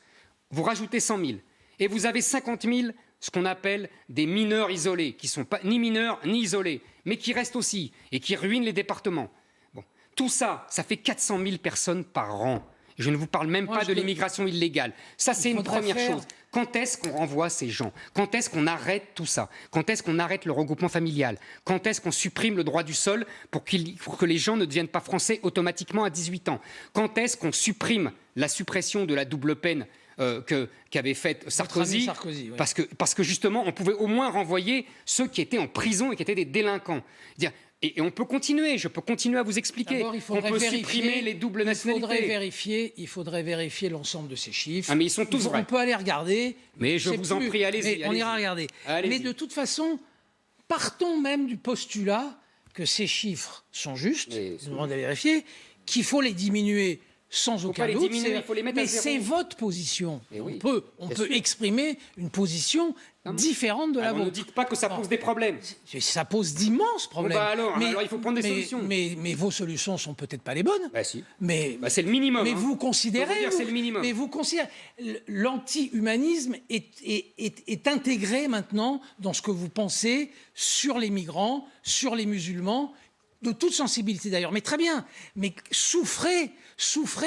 Vous rajoutez 100 000, et vous avez 50 000 ce qu'on appelle des mineurs isolés, qui ne sont pas ni mineurs ni isolés, mais qui restent aussi, et qui ruinent les départements. Bon. Tout ça, ça fait 400 000 personnes par an. Je ne vous parle même pas de l'immigration illégale. Ça, c'est une première chose. Quand est-ce qu'on renvoie ces gens ? Quand est-ce qu'on arrête tout ça ? Quand est-ce qu'on arrête le regroupement familial ? Quand est-ce qu'on supprime le droit du sol pour que les gens ne deviennent pas français automatiquement à 18 ans ? Quand est-ce qu'on supprime la suppression de la double peine qu'avait faite Sarkozy, oui. Parce que justement, on pouvait au moins renvoyer ceux qui étaient en prison et qui étaient des délinquants. Et on peut continuer, je peux continuer à vous expliquer. On peut supprimer les doubles nationalités. Il faudrait vérifier l'ensemble de ces chiffres. Ah, mais ils sont tous vrais. On peut aller regarder. Mais je vous en prie, allez-y. On ira regarder. Mais de toute façon, partons même du postulat que ces chiffres sont justes, nous demandons à vérifier, qu'il faut les diminuer sans aucun doute. Mais c'est votre position. On peut exprimer une position différente de la vôtre. Ne dites pas que ça pose des problèmes. Ça pose d'immenses problèmes. Alors, il faut prendre des solutions. Mais vos solutions sont peut-être pas les bonnes. Si. Mais c'est le minimum. Mais vous considérez, c'est le minimum. Mais vous considérez l'anti-humanisme est intégré maintenant dans ce que vous pensez sur les migrants, sur les musulmans. De toute sensibilité d'ailleurs, mais très bien, mais souffrez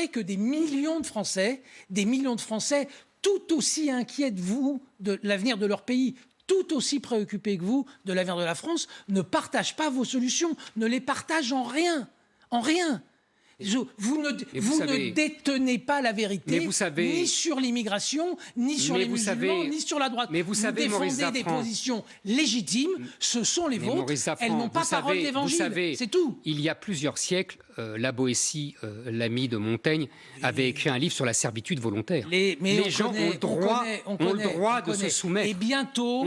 que des millions de Français, tout aussi inquiets de vous, de l'avenir de leur pays, tout aussi préoccupés que vous de l'avenir de la France, ne partagent pas vos solutions, ne les partagent en rien. Vous ne détenez pas la vérité, ni sur l'immigration, ni sur les musulmans, ni sur la droite. Mais vous savez, défendez des positions légitimes, ce sont les vôtres, elles n'ont pas parole d'évangile, c'est tout. Il y a plusieurs siècles, la Boétie, l'ami de Montaigne, avait écrit un livre sur la servitude volontaire. Les gens ont le droit de se soumettre. Et bientôt,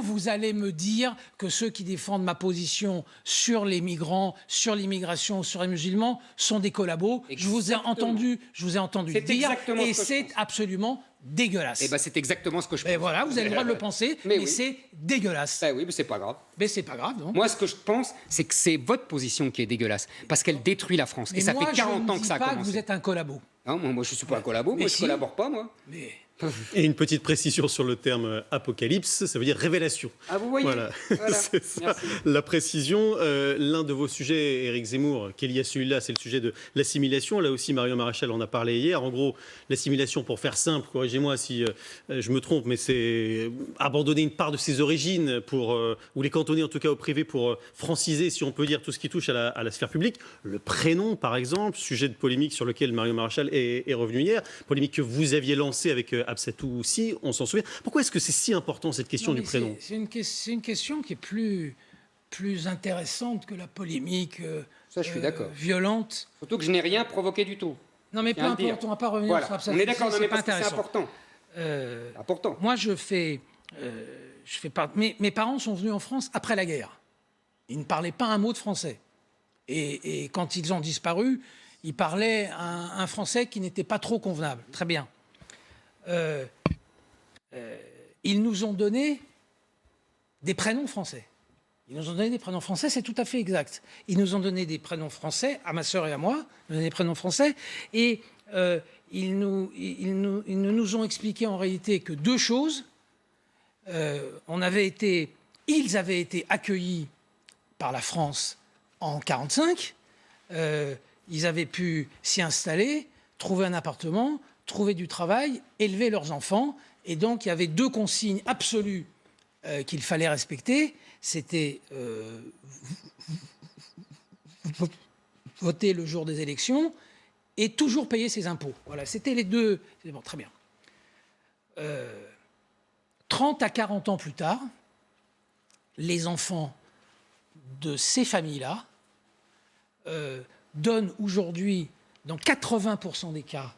vous allez me dire que ceux qui défendent ma position sur les migrants, sur l'immigration, sur les musulmans, sont des collabos. Je vous ai entendu dire, et c'est absolument dégueulasse. Et c'est exactement ce que je pense. Et voilà, vous avez le droit de le penser, mais c'est dégueulasse. Oui, mais c'est pas grave. Mais c'est pas grave, non. Moi, ce que je pense, c'est que c'est votre position qui est dégueulasse, parce qu'elle détruit la France. Mais et ça fait 40 ans que ça a commencé. Je ne dis pas que vous êtes un collabo. Non, moi, je suis pas un collabo. Moi, je collabore pas, moi. Et une petite précision sur le terme apocalypse, ça veut dire révélation. Ah, vous voyez. Voilà. C'est ça, la précision. L'un de vos sujets, Éric Zemmour, qui est lié à celui-là, c'est le sujet de l'assimilation. Là aussi, Marion Maréchal en a parlé hier. En gros, l'assimilation, pour faire simple, corrigez-moi si je me trompe, mais c'est abandonner une part de ses origines, ou les cantonner en tout cas au privé pour franciser, si on peut dire, tout ce qui touche à la sphère publique. Le prénom, par exemple, sujet de polémique sur lequel Marion Maréchal est revenu hier, polémique que vous aviez lancée avec Absatou aussi, on s'en souvient. Pourquoi est-ce que c'est si important, cette question du prénom ? C'est une question qui est plus intéressante que la polémique ça, je suis d'accord. Violente. Surtout que je n'ai rien provoqué du tout. Non, mais peu importe, on ne va pas revenir sur Absatou. On est d'accord, c'est pas intéressant. C'est important. Moi, mes parents sont venus en France après la guerre. Ils ne parlaient pas un mot de français. Et quand ils ont disparu, ils parlaient un français qui n'était pas trop convenable. Très bien. Ils nous ont donné des prénoms français. C'est tout à fait exact. Ils nous ont donné des prénoms français, à ma sœur et à moi, des prénoms français, et ils ne nous ont expliqué en réalité que deux choses. Ils avaient été accueillis par la France en 1945, ils avaient pu s'y installer, trouver un appartement, trouver du travail, élever leurs enfants. Et donc, il y avait deux consignes absolues qu'il fallait respecter. C'était voter le jour des élections et toujours payer ses impôts. Voilà, c'était les deux. Bon, très bien. 30 à 40 ans plus tard, les enfants de ces familles-là donnent aujourd'hui, dans 80% des cas,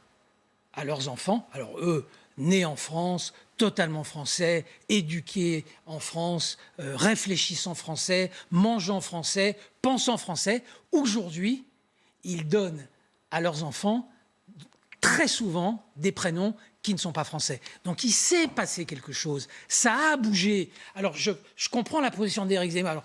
à leurs enfants, alors eux, nés en France, totalement français, éduqués en France, réfléchissant français, mangeant français, pensant français, aujourd'hui, ils donnent à leurs enfants très souvent des prénoms qui ne sont pas français. Donc il s'est passé quelque chose, ça a bougé. Alors je comprends la position d'Éric Zemmour. Alors,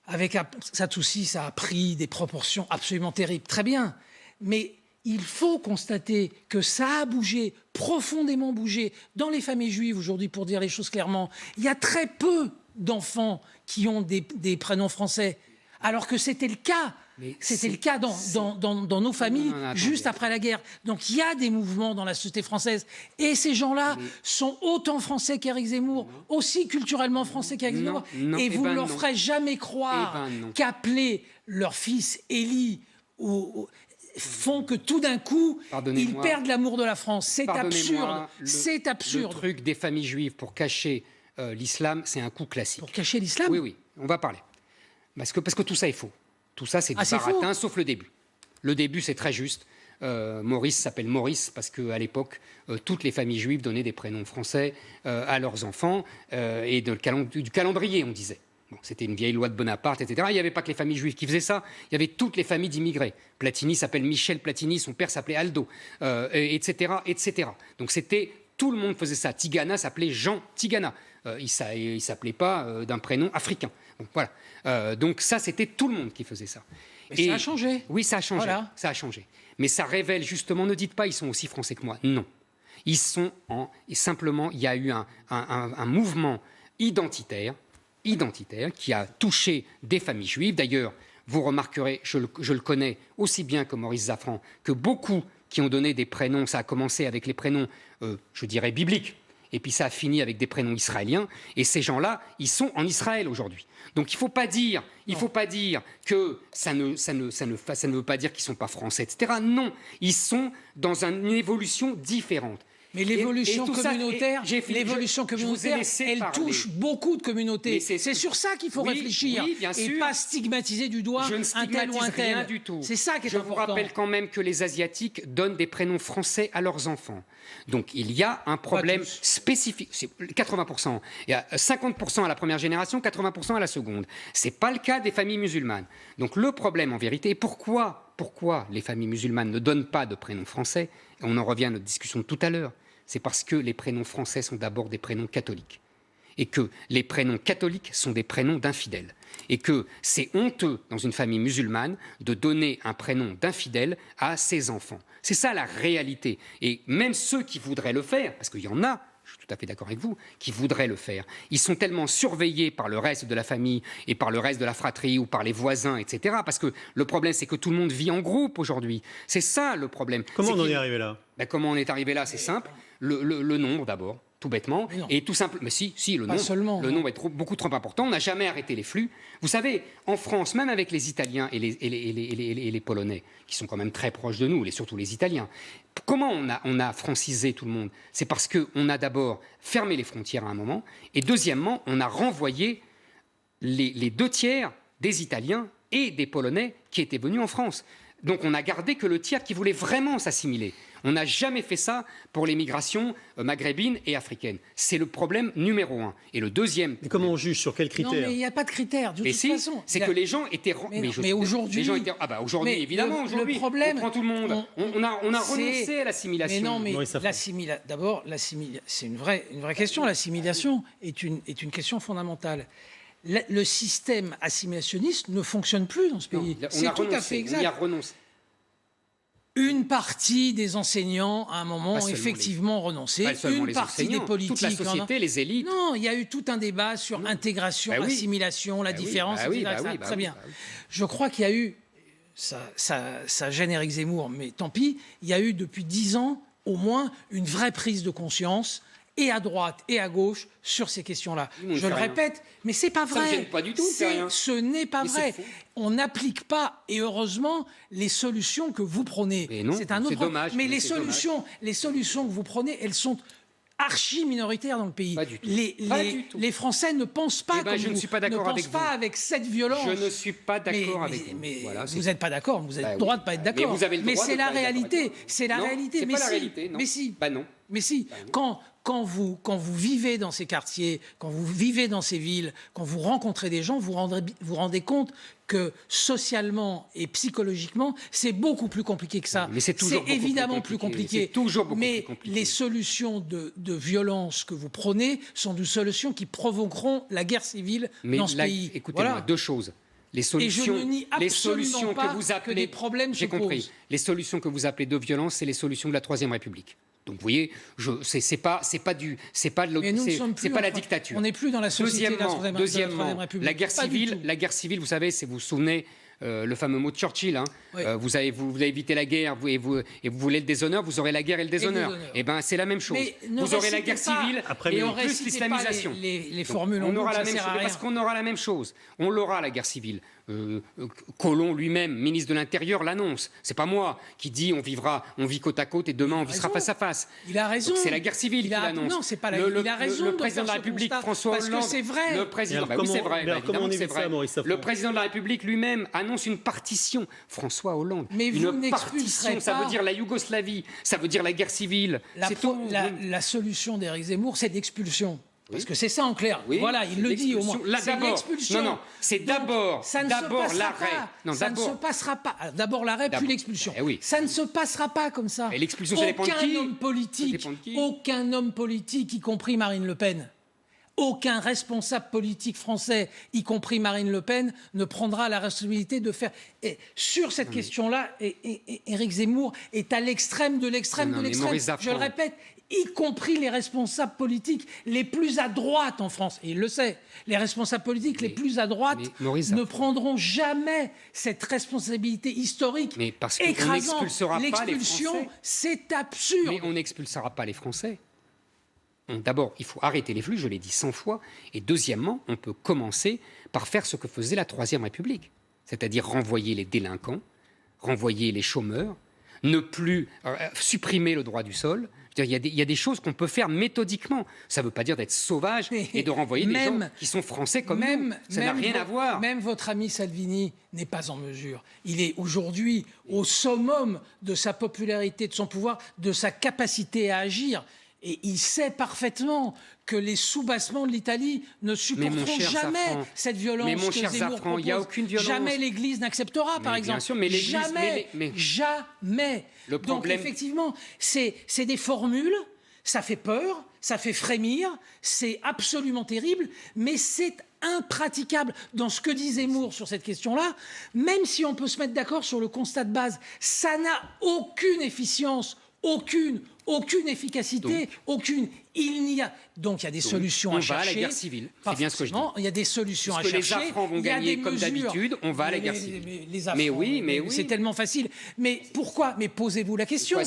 avec Absatou, ça a pris des proportions absolument terribles, très bien, mais il faut constater que ça a bougé, profondément bougé. Dans les familles juives aujourd'hui, pour dire les choses clairement, il y a très peu d'enfants qui ont des prénoms français, alors que c'était le cas. C'était le cas dans nos familles juste après la guerre. Donc il y a des mouvements dans la société française. Et ces gens-là sont autant français qu'Éric Zemmour, aussi culturellement français qu'Éric Zemmour. Et vous ne leur ferez jamais croire qu'appeler leur fils Élie font que tout d'un coup, ils perdent l'amour de la France. C'est absurde. C'est absurde. Le truc des familles juives pour cacher l'islam, c'est un coup classique. Pour cacher l'islam ? Oui, on va parler. Parce que tout ça est faux. Tout ça, c'est du baratin, sauf le début. Le début, c'est très juste. Maurice s'appelle Maurice parce qu'à l'époque, toutes les familles juives donnaient des prénoms français à leurs enfants et du calendrier, on disait. Bon, c'était une vieille loi de Bonaparte, etc. Il n'y avait pas que les familles juives qui faisaient ça. Il y avait toutes les familles d'immigrés. Platini s'appelle Michel Platini, son père s'appelait Aldo, etc., etc. Donc tout le monde faisait ça. Tigana s'appelait Jean Tigana. Il ne s'appelait pas d'un prénom africain. Donc voilà. Donc ça, c'était tout le monde qui faisait ça. Et ça a changé. Oui, ça a changé. Voilà. Ça a changé. Mais ça révèle justement, ne dites pas ils sont aussi français que moi. Non. Ils sont et simplement, il y a eu un mouvement identitaire qui a touché des familles juives. D'ailleurs, vous remarquerez, je le connais aussi bien que Maurice Zaffran, que beaucoup qui ont donné des prénoms, ça a commencé avec les prénoms, je dirais, bibliques. et puis ça a fini avec des prénoms israéliens, et ces gens-là, ils sont en Israël aujourd'hui. Donc il ne faut pas dire que ça ne veut pas dire qu'ils ne sont pas français, etc. Non, ils sont dans une évolution différente. Mais l'évolution communautaire, elle touche beaucoup de communautés. C'est sur ça qu'il faut réfléchir et pas stigmatiser du doigt un tel ou un tel. Rien du tout. C'est ça qui est important. Je vous rappelle quand même que les Asiatiques donnent des prénoms français à leurs enfants. Donc il y a un problème spécifique. C'est 80%. Il y a 50% à la première génération, 80% à la seconde. Ce n'est pas le cas des familles musulmanes. Donc le problème en vérité, pourquoi les familles musulmanes ne donnent pas de prénoms français? On en revient à notre discussion de tout à l'heure. C'est parce que les prénoms français sont d'abord des prénoms catholiques. Et que les prénoms catholiques sont des prénoms d'infidèles. Et que c'est honteux dans une famille musulmane de donner un prénom d'infidèle à ses enfants. C'est ça la réalité. Et même ceux qui voudraient le faire, parce qu'il y en a, je suis tout à fait d'accord avec vous, qui voudraient le faire, ils sont tellement surveillés par le reste de la famille et par le reste de la fratrie ou par les voisins, etc. Parce que le problème, c'est que tout le monde vit en groupe aujourd'hui. C'est ça le problème. Comment on en est arrivé là? Comment on est arrivé là? C'est simple. Le nombre d'abord, tout bêtement, et tout simple. Mais si, le nombre est beaucoup trop important. On n'a jamais arrêté les flux. Vous savez, en France, même avec les Italiens et les Polonais, qui sont quand même très proches de nous, surtout les Italiens, comment on a francisé tout le monde? C'est parce qu'on a d'abord fermé les frontières à un moment, et deuxièmement, on a renvoyé les 2/3 des Italiens et des Polonais qui étaient venus en France. Donc on n'a gardé que le tiers qui voulait vraiment s'assimiler. On n'a jamais fait ça pour les migrations maghrébines et africaines. C'est le problème numéro 1. Et le deuxième... Mais comment on juge? Sur quels critères? Non, mais il n'y a pas de critères, de toute façon. C'est que les gens étaient... Mais aujourd'hui... aujourd'hui, évidemment, aujourd'hui, on prend tout le monde. On a renoncé à l'assimilation. Mais non, mais d'abord, c'est une vraie question. L'assimilation est une question fondamentale. Le système assimilationniste ne fonctionne plus dans ce pays. C'est tout à fait exact. On y a renoncé. Une partie des enseignants, à un moment, ont effectivement renoncé. Une partie des politiques. Toute la société, les élites. Non, il y a eu tout un débat sur intégration, assimilation, la différence, etc. Très bien. Je crois qu'il y a eu, ça gêne Éric Zemmour, mais tant pis, il y a eu depuis 10 ans, au moins, une vraie prise de conscience et à droite et à gauche sur ces questions-là. Je le répète, mais c'est pas vrai. Ça ne gêne pas du tout, ce n'est pas vrai. On n'applique pas, et heureusement, les solutions que vous prenez. C'est un autre dommage. Mais les solutions que vous prenez, elles sont archi minoritaires dans le pays. Pas du tout. Les Français ne pensent pas comme je ne suis pas d'accord avec vous. Avec cette violence. Je ne suis pas d'accord avec vous. Mais vous n'êtes pas d'accord. Vous avez le droit de ne pas être d'accord. Mais c'est la réalité. C'est la réalité. C'est pas la réalité. Mais si. Non. Mais si. Quand vous vivez dans ces quartiers, quand vous vivez dans ces villes, quand vous rencontrez des gens, vous rendez compte que socialement et psychologiquement, c'est beaucoup plus compliqué que ça. Mais c'est évidemment plus compliqué. C'est toujours beaucoup plus compliqué. Les solutions de violence que vous prenez sont des solutions qui provoqueront la guerre civile dans ce pays. Écoutez-moi, deux choses. Les solutions, et je ne nie absolument pas que vous appelez, que des problèmes se posent. Les solutions que vous appelez de violence, c'est les solutions de la Troisième République. Donc vous voyez, c'est pas la dictature. On n'est plus dans la société de la Troisième République. La guerre civile, vous savez, vous vous souvenez le fameux mot de Churchill. Vous avez évité la guerre et vous voulez le déshonneur, vous aurez la guerre et le déshonneur. Et ben c'est la même chose. Vous aurez la guerre civile et en plus l'islamisation. Les formules on aura la même chose parce qu'on aura la même chose. On l'aura la guerre civile. Colomb lui-même, ministre de l'Intérieur, l'annonce. C'est pas moi qui dis on vit côte à côte et demain on vivra face à face. Il a raison. C'est la guerre civile qui l'annonce. Non, c'est pas il a raison. Le président de la République, François Hollande. Parce que c'est vrai. Le président. Oui, c'est vrai. Le président de la République lui-même annonce une partition. François Hollande. Mais une partition. Ça veut dire la Yougoslavie. Ça veut dire la guerre civile. La solution d'Éric Zemmour, c'est l'expulsion. Parce que c'est ça en clair. Voilà, il le dit au moins. C'est l'expulsion. Non, c'est d'abord l'arrêt. Ça ne se passera pas. D'abord l'arrêt, puis l'expulsion. Ça ne se passera pas comme ça. Et l'expulsion, ça dépend de qui ? Aucun homme politique, y compris Marine Le Pen, aucun responsable politique français, y compris Marine Le Pen, ne prendra la responsabilité de faire... Et sur cette question-là, Éric Zemmour est à l'extrême de l'extrême de l'extrême. Je le répète, y compris les responsables politiques les plus à droite en France. Et il le sait, les responsables politiques les plus à droite ne prendront jamais cette responsabilité historique écrasante. L'expulsion, c'est absurde. Mais on n'expulsera pas les Français. D'abord, il faut arrêter les flux, je l'ai dit 100 fois. Et deuxièmement, on peut commencer par faire ce que faisait la Troisième République. C'est-à-dire renvoyer les délinquants, renvoyer les chômeurs, ne plus supprimer le droit du sol. Il y a des choses qu'on peut faire méthodiquement. Ça ne veut pas dire d'être sauvage et de renvoyer des gens qui sont français comme nous. Ça n'a rien à voir. Même votre ami Salvini n'est pas en mesure. Il est aujourd'hui au summum de sa popularité, de son pouvoir, de sa capacité à agir. Et il sait parfaitement que les soubassements de l'Italie ne supporteront jamais cette violence. Mais mon cher Zafran, il n'y a aucune violence. Jamais l'Église n'acceptera, par exemple. Bien sûr, mais l'Église... Jamais. Le problème... Donc, effectivement, c'est des formules, ça fait peur, ça fait frémir, c'est absolument terrible, mais c'est impraticable. Dans ce que dit Zemmour sur cette question-là, même si on peut se mettre d'accord sur le constat de base, ça n'a aucune efficience, aucune efficacité, aucune. Il y a des solutions à chercher. On va à la guerre civile. C'est bien ce que je dis. Il y a des solutions à chercher. Les Zafrans vont gagner comme d'habitude. On va à la guerre civile. Mais oui. C'est tellement facile. Mais pourquoi ? Mais posez-vous la question.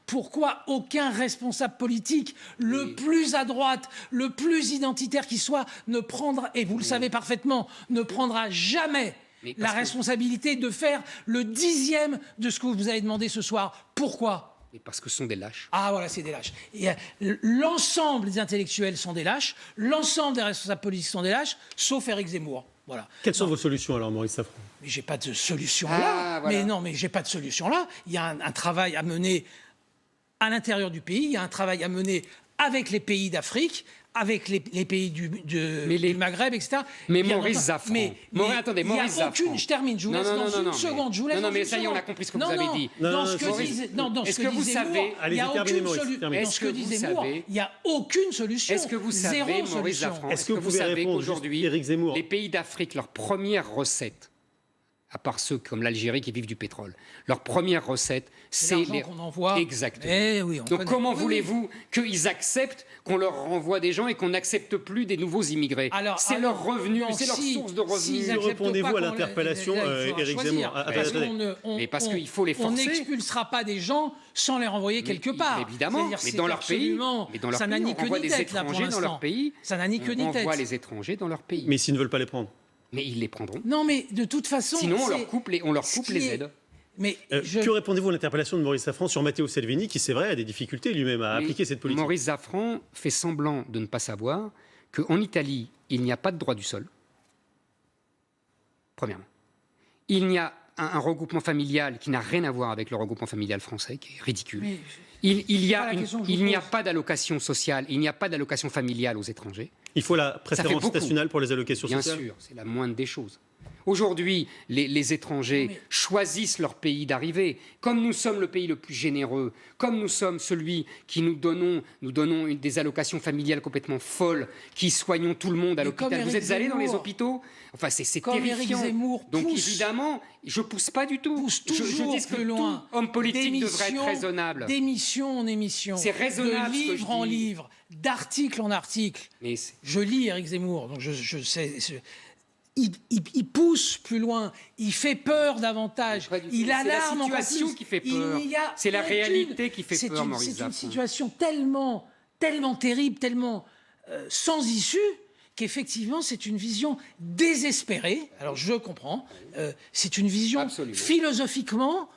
Pourquoi aucun responsable politique, le plus à droite, le plus identitaire qui soit, ne prendra, et vous le savez parfaitement, ne prendra jamais la responsabilité de faire le 10e de ce que vous avez demandé ce soir. Pourquoi ? Parce que ce sont des lâches. Ah voilà, c'est des lâches. Et l'ensemble des intellectuels sont des lâches, l'ensemble des responsables politiques sont des lâches, sauf Éric Zemmour. Voilà. Quelles sont vos solutions alors, Maurice Safran ? Mais j'ai pas de solution là. Voilà. Mais j'ai pas de solution là. Il y a un travail à mener à l'intérieur du pays, il y a un travail à mener avec les pays d'Afrique, avec les pays du Maghreb, etc. Mais Maurice Zafran. Attendez, Maurice Zafran. Je termine, je vous laisse dans une seconde. Non, mais ça y est, on a compris ce que vous avez dit. Dans ce que disait Zemmour, il n'y a aucune solution. Dans ce que disait Zemmour, il n'y a aucune solution. Est-ce que vous savez, Maurice Zafran, est-ce que vous savez qu'aujourd'hui, les pays d'Afrique, leur première recette, à part ceux comme l'Algérie qui vivent du pétrole, leur première recette, c'est l'argent qu'on envoie. Exactement. Donc comment voulez-vous qu'ils acceptent qu'on leur renvoie des gens et qu'on n'accepte plus des nouveaux immigrés ? C'est leur revenu, c'est leur source de revenus. Répondez-vous à l'interpellation, Éric Zemmour. Mais parce qu'il faut les forcer. On n'expulsera pas des gens sans les renvoyer quelque part. Évidemment, mais dans leur pays, on renvoie des étrangers dans leur pays. Ça n'a ni queue ni tête. On renvoie les étrangers dans leur pays. Mais s'ils ne veulent pas les prendre ? Mais ils les prendront. Non, mais de toute façon... Sinon, on leur coupe les aides. Que répondez-vous à l'interpellation de Maurice Zafran sur Matteo Salvini, qui, c'est vrai, a des difficultés lui-même à appliquer cette politique ? Maurice Zafran fait semblant de ne pas savoir qu'en Italie, il n'y a pas de droit du sol. Premièrement. Il y a un regroupement familial qui n'a rien à voir avec le regroupement familial français, qui est ridicule. Il n'y a pas d'allocation sociale, il n'y a pas d'allocation familiale aux étrangers. Il faut la préférence nationale pour les allocations sociales ? Bien sûr, c'est la moindre des choses. Aujourd'hui, les étrangers choisissent leur pays d'arrivée. Comme nous sommes le pays le plus généreux, comme nous sommes celui qui nous donnons des allocations familiales complètement folles, qui soignons tout le monde à l'hôpital. Vous êtes allés dans les hôpitaux ? Enfin, c'est terrifiant. Donc évidemment, je pousse pas du tout. Je dis que tout homme politique devrait être raisonnable. D'émission en émission, c'est raisonnable, de livre en livre, d'article en article. Je lis Éric Zemmour, donc je sais... Il pousse plus loin, il fait peur davantage, il alarme encore plus. C'est la situation qui fait peur, c'est la réalité qui fait peur, Maurice Zafran. C'est une situation tellement terrible, tellement sans issue, qu'effectivement c'est une vision désespérée. Alors je comprends, c'est une vision philosophiquement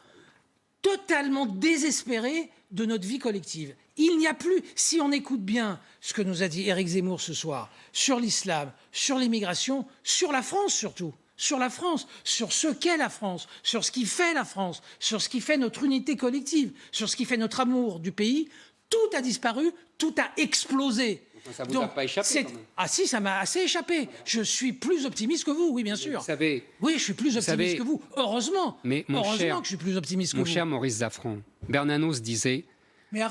totalement désespérée de notre vie collective. Il n'y a plus, si on écoute bien ce que nous a dit Éric Zemmour ce soir, sur l'islam, sur l'immigration, sur la France surtout, sur la France, sur ce qu'est la France, sur ce qui fait la France, sur ce qui fait notre unité collective, sur ce qui fait notre amour du pays, tout a disparu, tout a explosé. Ça vous a pas échappé quand même. Ah si, ça m'a assez échappé. Je suis plus optimiste que vous, oui, bien sûr. Vous savez, oui, je suis plus optimiste que vous. Heureusement. Mais heureusement que je suis plus optimiste que vous. Mon cher Maurice Zafran, Bernanos disait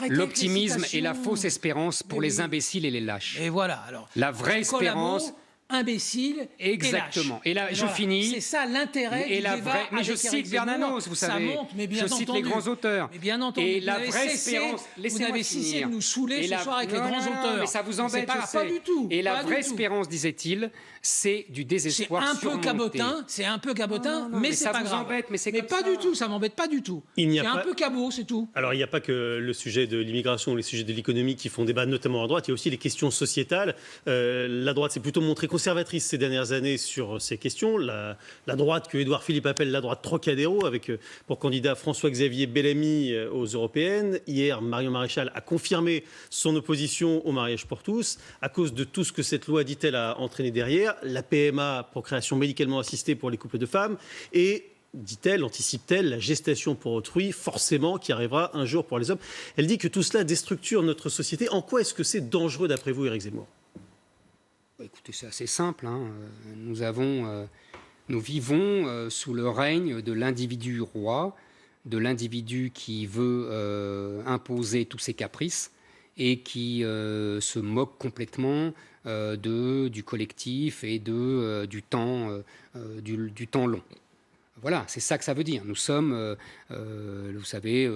l'optimisme est la fausse espérance pour les imbéciles et les lâches. Et voilà, alors. La vraie espérance, imbécile Exactement. Et là, je finis. C'est ça l'intérêt du débat. Mais je cite Bernanos, vous savez. Ça monte, mais bien je cite entendu. les grands auteurs. Mais bien entendu. Et la vraie espérance. Vous n'avez cessé de nous saouler ce soir avec les grands auteurs. Mais ça vous embête, pas du tout. Et la vraie espérance, disait-il, c'est du désespoir surmonté. C'est un peu cabotin, mais c'est pas grave. Ça vous embête, mais c'est comme ça. Mais pas du tout, ça m'embête pas du tout. C'est un peu cabot, c'est tout. Alors, il n'y a pas que le sujet de l'immigration ou les sujets de l'économie qui font débat, notamment à droite. Il y a aussi les questions sociétales. La droite s'est plutôt montrée conservatrice ces dernières années sur ces questions. La droite que Édouard Philippe appelle la droite Trocadéro, avec pour candidat François-Xavier Bellamy aux européennes. Hier, Marion Maréchal a confirmé son opposition au mariage pour tous, à cause de tout ce que cette loi, dit-elle, a entraîné derrière. La PMA, procréation médicalement assistée pour les couples de femmes, et dit-elle, anticipe-t-elle, la gestation pour autrui, forcément, qui arrivera un jour pour les hommes. Elle dit que tout cela déstructure notre société. En quoi est-ce que c'est dangereux, d'après vous, Éric Zemmour ? Écoutez, c'est assez simple. Nous vivons sous le règne de l'individu roi, de l'individu qui veut imposer tous ses caprices et qui se moque complètement du collectif et du temps long. Voilà, c'est ça que ça veut dire. Nous sommes, vous savez,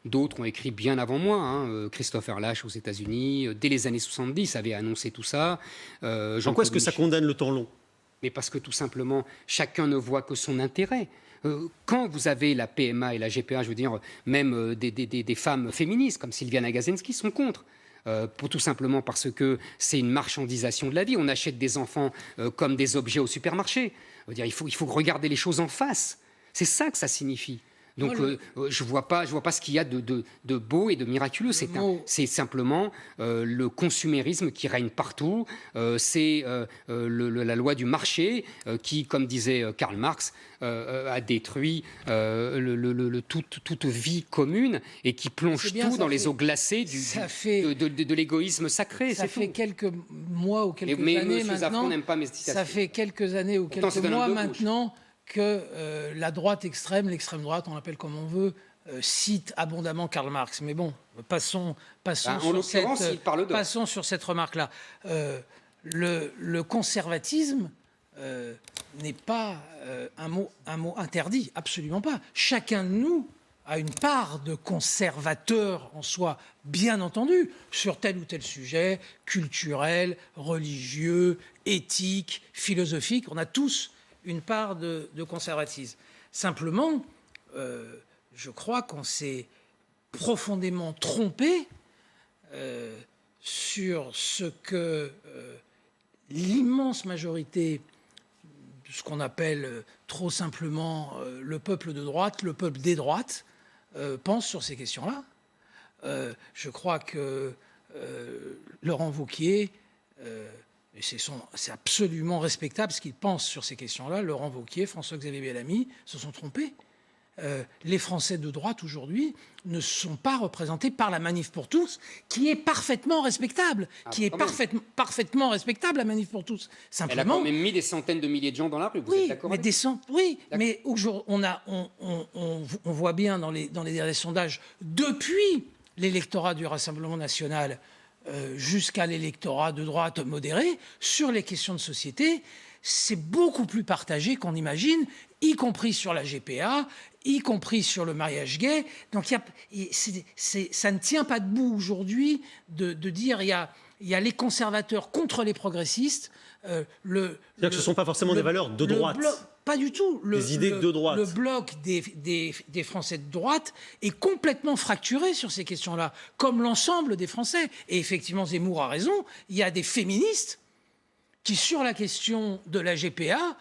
d'autres ont écrit bien avant moi. Christopher Lasch aux États-Unis, dès les années 70, avait annoncé tout ça. En quoi est-ce que ça condamne le temps long ? Mais parce que tout simplement, chacun ne voit que son intérêt. Quand vous avez la PMA et la GPA, je veux dire, même des femmes féministes comme Sylviana Gazenski sont contre. Pour tout simplement parce que c'est une marchandisation de la vie. On achète des enfants comme des objets au supermarché. Dire, il faut regarder les choses en face. C'est ça que ça signifie. Donc je vois pas ce qu'il y a de beau et de miraculeux. C'est simplement le consumérisme qui règne partout. C'est la loi du marché qui, comme disait Karl Marx, a détruit toute vie commune et qui plonge tout dans les eaux glacées de l'égoïsme sacré. Ça fait quelques mois ou quelques années maintenant. N'aime pas mes citations. Ça fait quelques années ou quelques mois maintenant que la droite extrême, l'extrême droite, on l'appelle comme on veut, cite abondamment Karl Marx. Mais bon, passons sur cette remarque-là. Le conservatisme n'est pas un mot interdit, absolument pas. Chacun de nous a une part de conservateur en soi, bien entendu, sur tel ou tel sujet, culturel, religieux, éthique, philosophique. On a tous une part de conservatisme. Simplement, je crois qu'on s'est profondément trompé sur ce que l'immense majorité de ce qu'on appelle trop simplement le peuple de droite, le peuple des droites, pense sur ces questions-là. Je crois que Laurent Wauquiez... et c'est absolument respectable ce qu'ils pensent sur ces questions-là. Laurent Wauquiez, François-Xavier Bellamy se sont trompés. Les Français de droite aujourd'hui ne sont pas représentés par la Manif pour tous, qui est parfaitement respectable, parfaitement respectable, la Manif pour tous. Simplement, elle a quand même mis des centaines de milliers de gens dans la rue. Vous êtes d'accord avec mais on voit bien dans les derniers sondages, depuis l'électorat du Rassemblement national jusqu'à l'électorat de droite modéré, sur les questions de société, c'est beaucoup plus partagé qu'on imagine, y compris sur la GPA, y compris sur le mariage gay. Donc ça ne tient pas debout aujourd'hui de dire il y a les conservateurs contre les progressistes. C'est-à-dire que ce ne sont pas forcément des valeurs de droite. Pas du tout. Des idées de droite. Le bloc des Français de droite est complètement fracturé sur ces questions-là, comme l'ensemble des Français. Et effectivement, Zemmour a raison, il y a des féministes qui, sur la question de la GPA,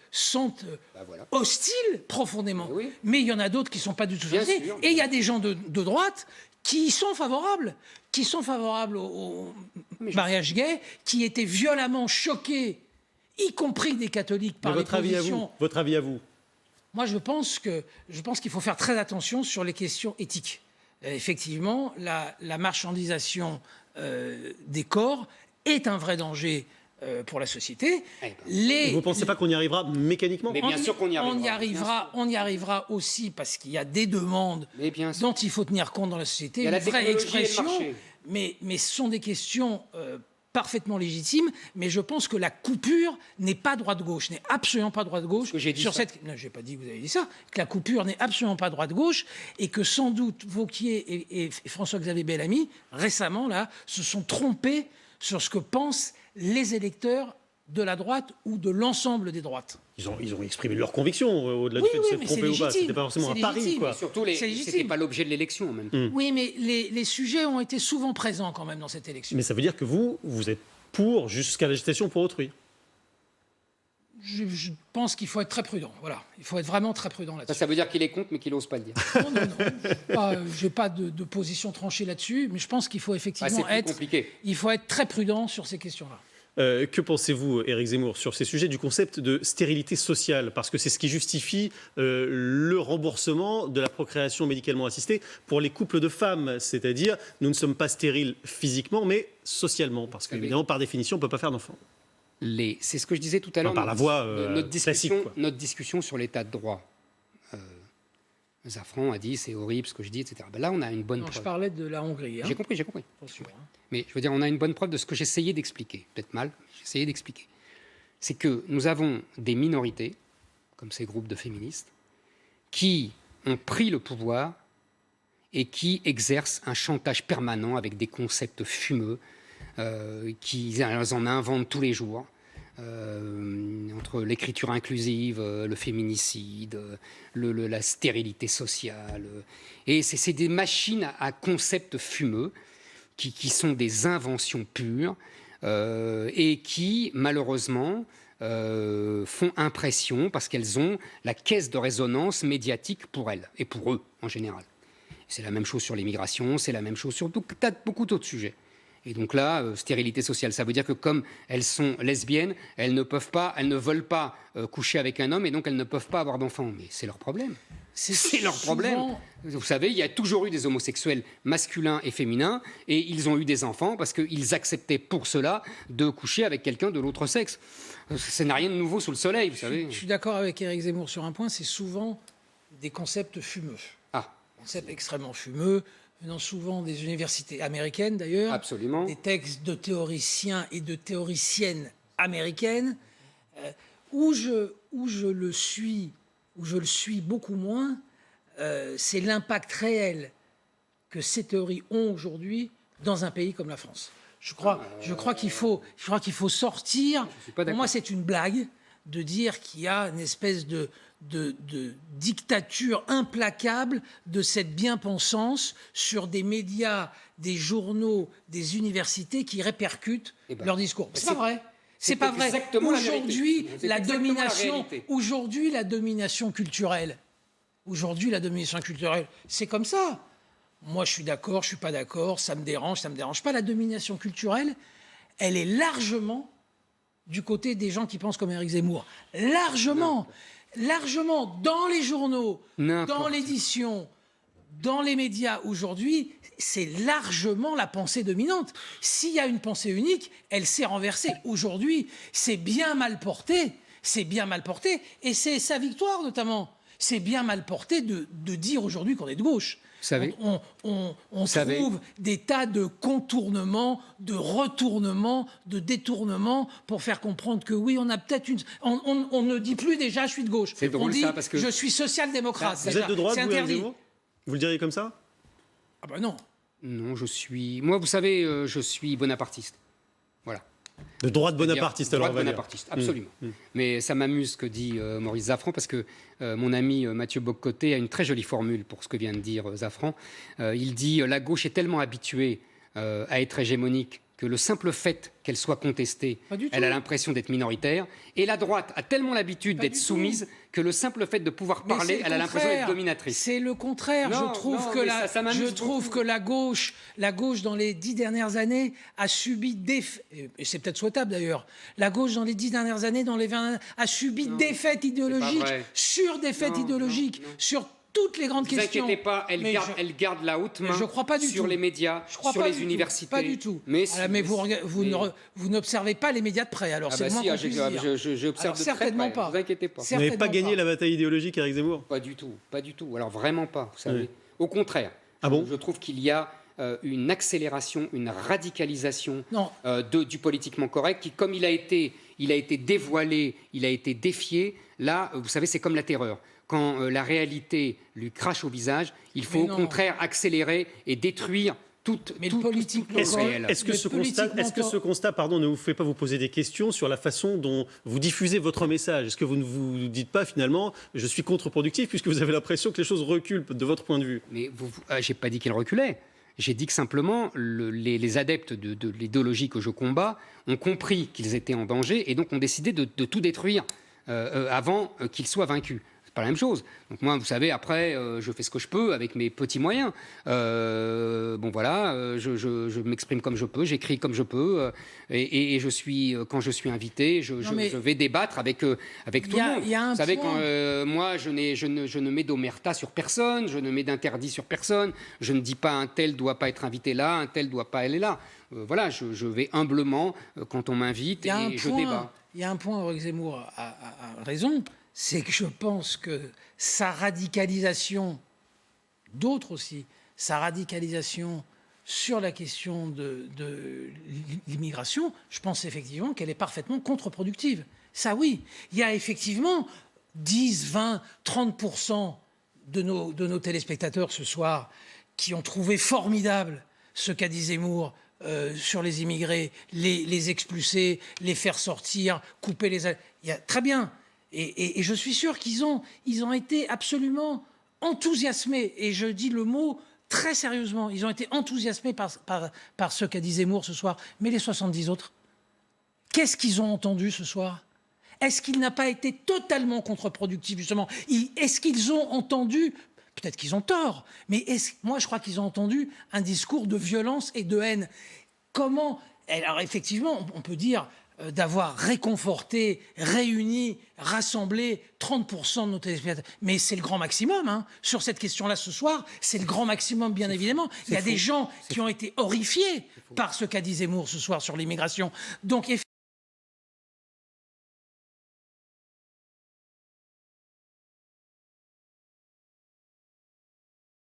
sont hostiles profondément. Mais il y en a d'autres qui ne sont pas du tout hostiles. Et il y a des gens de droite qui y sont favorables, au mariage gay, qui étaient violemment choqués, y compris des catholiques, par les positions... Votre avis à vous ? Moi, je pense qu'il faut faire très attention sur les questions éthiques. Effectivement, la marchandisation des corps est un vrai danger pour la société. Vous ne pensez pas qu'on y arrivera mécaniquement ? Mais bien sûr qu'on y arrivera. On y arrivera aussi parce qu'il y a des demandes dont il faut tenir compte dans la société. Une vraie expression. Mais ce sont des questions parfaitement légitime, mais je pense que la coupure n'est pas droite-gauche, n'est absolument pas droite-gauche. Sur cette... Non, je n'ai pas dit que vous avez dit ça, que la coupure n'est absolument pas droite-gauche, et que sans doute Wauquiez et François-Xavier Bellamy, récemment, là, se sont trompés sur ce que pensent les électeurs de la droite ou de l'ensemble des droites. Ils ont exprimé leurs convictions au-delà du fait de se tromper ou pas. C'était pas forcément un pari, quoi. Surtout, c'était pas l'objet de l'élection en même temps. Oui, mais les sujets ont été souvent présents quand même dans cette élection. Mais ça veut dire que vous êtes pour jusqu'à l'agitation pour autrui. Je pense qu'il faut être très prudent. Voilà, il faut être vraiment très prudent là-dessus. Ça veut dire qu'il est contre, mais qu'il n'ose pas le dire. Non. Je n'ai pas de position tranchée là-dessus, mais je pense qu'il faut effectivement il faut être très prudent sur ces questions-là. Que pensez-vous, Éric Zemmour, sur ces sujets du concept de stérilité sociale? Parce que c'est ce qui justifie le remboursement de la procréation médicalement assistée pour les couples de femmes. C'est-à-dire, nous ne sommes pas stériles physiquement, mais socialement. Parce qu'évidemment, par définition, on ne peut pas faire d'enfants. C'est ce que je disais tout à l'heure. Par la voie classique. Notre discussion sur l'état de droit. Zafran a dit c'est horrible ce que je dis, etc. Ben là, on a une bonne preuve. Je parlais de la Hongrie. Hein. J'ai compris. Attention, hein. Mais je veux dire, on a une bonne preuve de ce que j'essayais d'expliquer. Peut-être mal, j'essayais d'expliquer. C'est que nous avons des minorités, comme ces groupes de féministes, qui ont pris le pouvoir et qui exercent un chantage permanent avec des concepts fumeux, qu'ils en inventent tous les jours. Entre l'écriture inclusive, le féminicide, la stérilité sociale. Et c'est des machines à concepts fumeux qui sont des inventions pures et qui, malheureusement, font impression parce qu'elles ont la caisse de résonance médiatique pour elles et pour eux en général. C'est la même chose sur l'immigration, c'est la même chose sur beaucoup d'autres sujets. Et donc là, stérilité sociale, ça veut dire que comme elles sont lesbiennes, elles ne veulent pas coucher avec un homme et donc elles ne peuvent pas avoir d'enfants. Mais c'est leur problème. C'est leur problème. Vous savez, il y a toujours eu des homosexuels masculins et féminins et ils ont eu des enfants parce qu'ils acceptaient pour cela de coucher avec quelqu'un de l'autre sexe. Ça n'a rien de nouveau sous le soleil, vous savez. Je suis d'accord avec Éric Zemmour sur un point, c'est souvent des concepts fumeux. Concepts extrêmement fumeux, venant souvent des universités américaines d'ailleurs. Absolument. Des textes de théoriciens et de théoriciennes américaines, où je le suis beaucoup moins, c'est l'impact réel que ces théories ont aujourd'hui dans un pays comme la France. Je crois qu'il faut sortir. Pour moi, c'est une blague de dire qu'il y a une espèce de dictature implacable de cette bien-pensance sur des médias, des journaux, des universités qui répercutent leur discours. C'est pas vrai. C'est pas vrai. Aujourd'hui, la domination culturelle, c'est comme ça. Moi, je suis d'accord, je suis pas d'accord, ça me dérange pas. La domination culturelle, elle est largement du côté des gens qui pensent comme Éric Zemmour. Largement, dans les journaux, dans l'édition, dans les médias aujourd'hui, c'est largement la pensée dominante. S'il y a une pensée unique, elle s'est renversée. Aujourd'hui, c'est bien mal porté, et c'est sa victoire notamment. C'est bien mal porté de dire aujourd'hui qu'on est de gauche. Vous savez, on trouve des tas de contournements, de retournements, de détournements pour faire comprendre que oui, on a peut-être une... On ne dit plus déjà je suis de gauche. C'est drôle, on dit ça, parce que... je suis social-démocrate. Vous êtes de droite, c'est interdit. Vous le diriez comme ça? Ah ben non. Non, moi, vous savez, je suis bonapartiste. Voilà. De droite bonapartiste, alors on va dire. Bonapartiste, absolument. Mais ça m'amuse ce que dit Maurice Zafran, parce que mon ami Mathieu Bock-Côté a une très jolie formule pour ce que vient de dire Zafran. Il dit « La gauche est tellement habituée à être hégémonique que le simple fait qu'elle soit contestée, elle a l'impression d'être minoritaire. Et la droite a tellement l'habitude d'être soumise que le simple fait de pouvoir parler, elle a l'impression d'être dominatrice. » C'est le contraire. Je trouve que la gauche, dans les 10 dernières années, a subi et c'est peut-être souhaitable d'ailleurs, la gauche, dans les 10 dernières années, a subi défaites idéologiques sur défaites idéologiques, sur toutes les grandes questions. Ne vous inquiétez pas, elle garde la haute main sur les médias, sur les universités. Pas du tout. Mais vous n'observez pas les médias de près, alors c'est le moins qu'on puisse dire. J'observe de certainement près, pas. Ne vous inquiétez pas. Vous n'avez pas gagné la bataille idéologique, Éric Zemmour? Pas du tout. Alors vraiment pas, vous savez. Au contraire. Ah bon? Je trouve qu'il y a une accélération, une radicalisation du politiquement correct qui, comme il a été dévoilé, il a été défié, là, vous savez, c'est comme la terreur. Quand la réalité lui crache au visage, il faut au contraire accélérer et détruire tout réel. Est-ce que ce constat, pardon, ne vous fait pas vous poser des questions sur la façon dont vous diffusez votre message? Est-ce que vous ne vous dites pas finalement, je suis contre-productif puisque vous avez l'impression que les choses reculent de votre point de vue? Mais j'ai pas dit qu'elles reculaient. J'ai dit que simplement les adeptes de l'idéologie que je combats ont compris qu'ils étaient en danger et donc ont décidé de tout détruire avant qu'ils soient vaincus. C'est pas la même chose. Donc moi, vous savez, après, je fais ce que je peux avec mes petits moyens. Je m'exprime comme je peux, j'écris comme je peux, et quand je suis invité, je vais débattre avec tout le monde. Vous savez, moi, je ne mets d'omerta sur personne, je ne mets d'interdit sur personne, je ne dis pas un tel doit pas être invité là, un tel doit pas aller là. Je vais humblement quand on m'invite et je débat. Il y a un point, Éric Zemmour a raison. C'est que je pense que sa radicalisation, d'autres aussi, sa radicalisation sur la question de l'immigration, je pense effectivement qu'elle est parfaitement contre-productive. Ça, oui. Il y a effectivement 10, 20, 30% de nos téléspectateurs ce soir qui ont trouvé formidable ce qu'a dit Zemmour sur les immigrés, les expulser, les faire sortir, couper les... Très bien. Et je suis sûr qu'ils ont été absolument enthousiasmés, et je dis le mot très sérieusement, ils ont été enthousiasmés par ce qu'a dit Zemmour ce soir. Mais les 70 autres, qu'est-ce qu'ils ont entendu ce soir? Est-ce qu'il n'a pas été totalement contre-productif, justement? Est-ce qu'ils ont entendu, peut-être qu'ils ont tort, mais moi je crois qu'ils ont entendu un discours de violence et de haine. Comment? Alors effectivement, on peut dire... d'avoir réconforté, réuni, rassemblé 30% de nos téléspectateurs. Mais c'est le grand maximum. Sur cette question-là ce soir, c'est le grand maximum, bien évidemment. Il y a des gens qui ont été horrifiés par ce qu'a dit Zemmour ce soir sur l'immigration. Donc,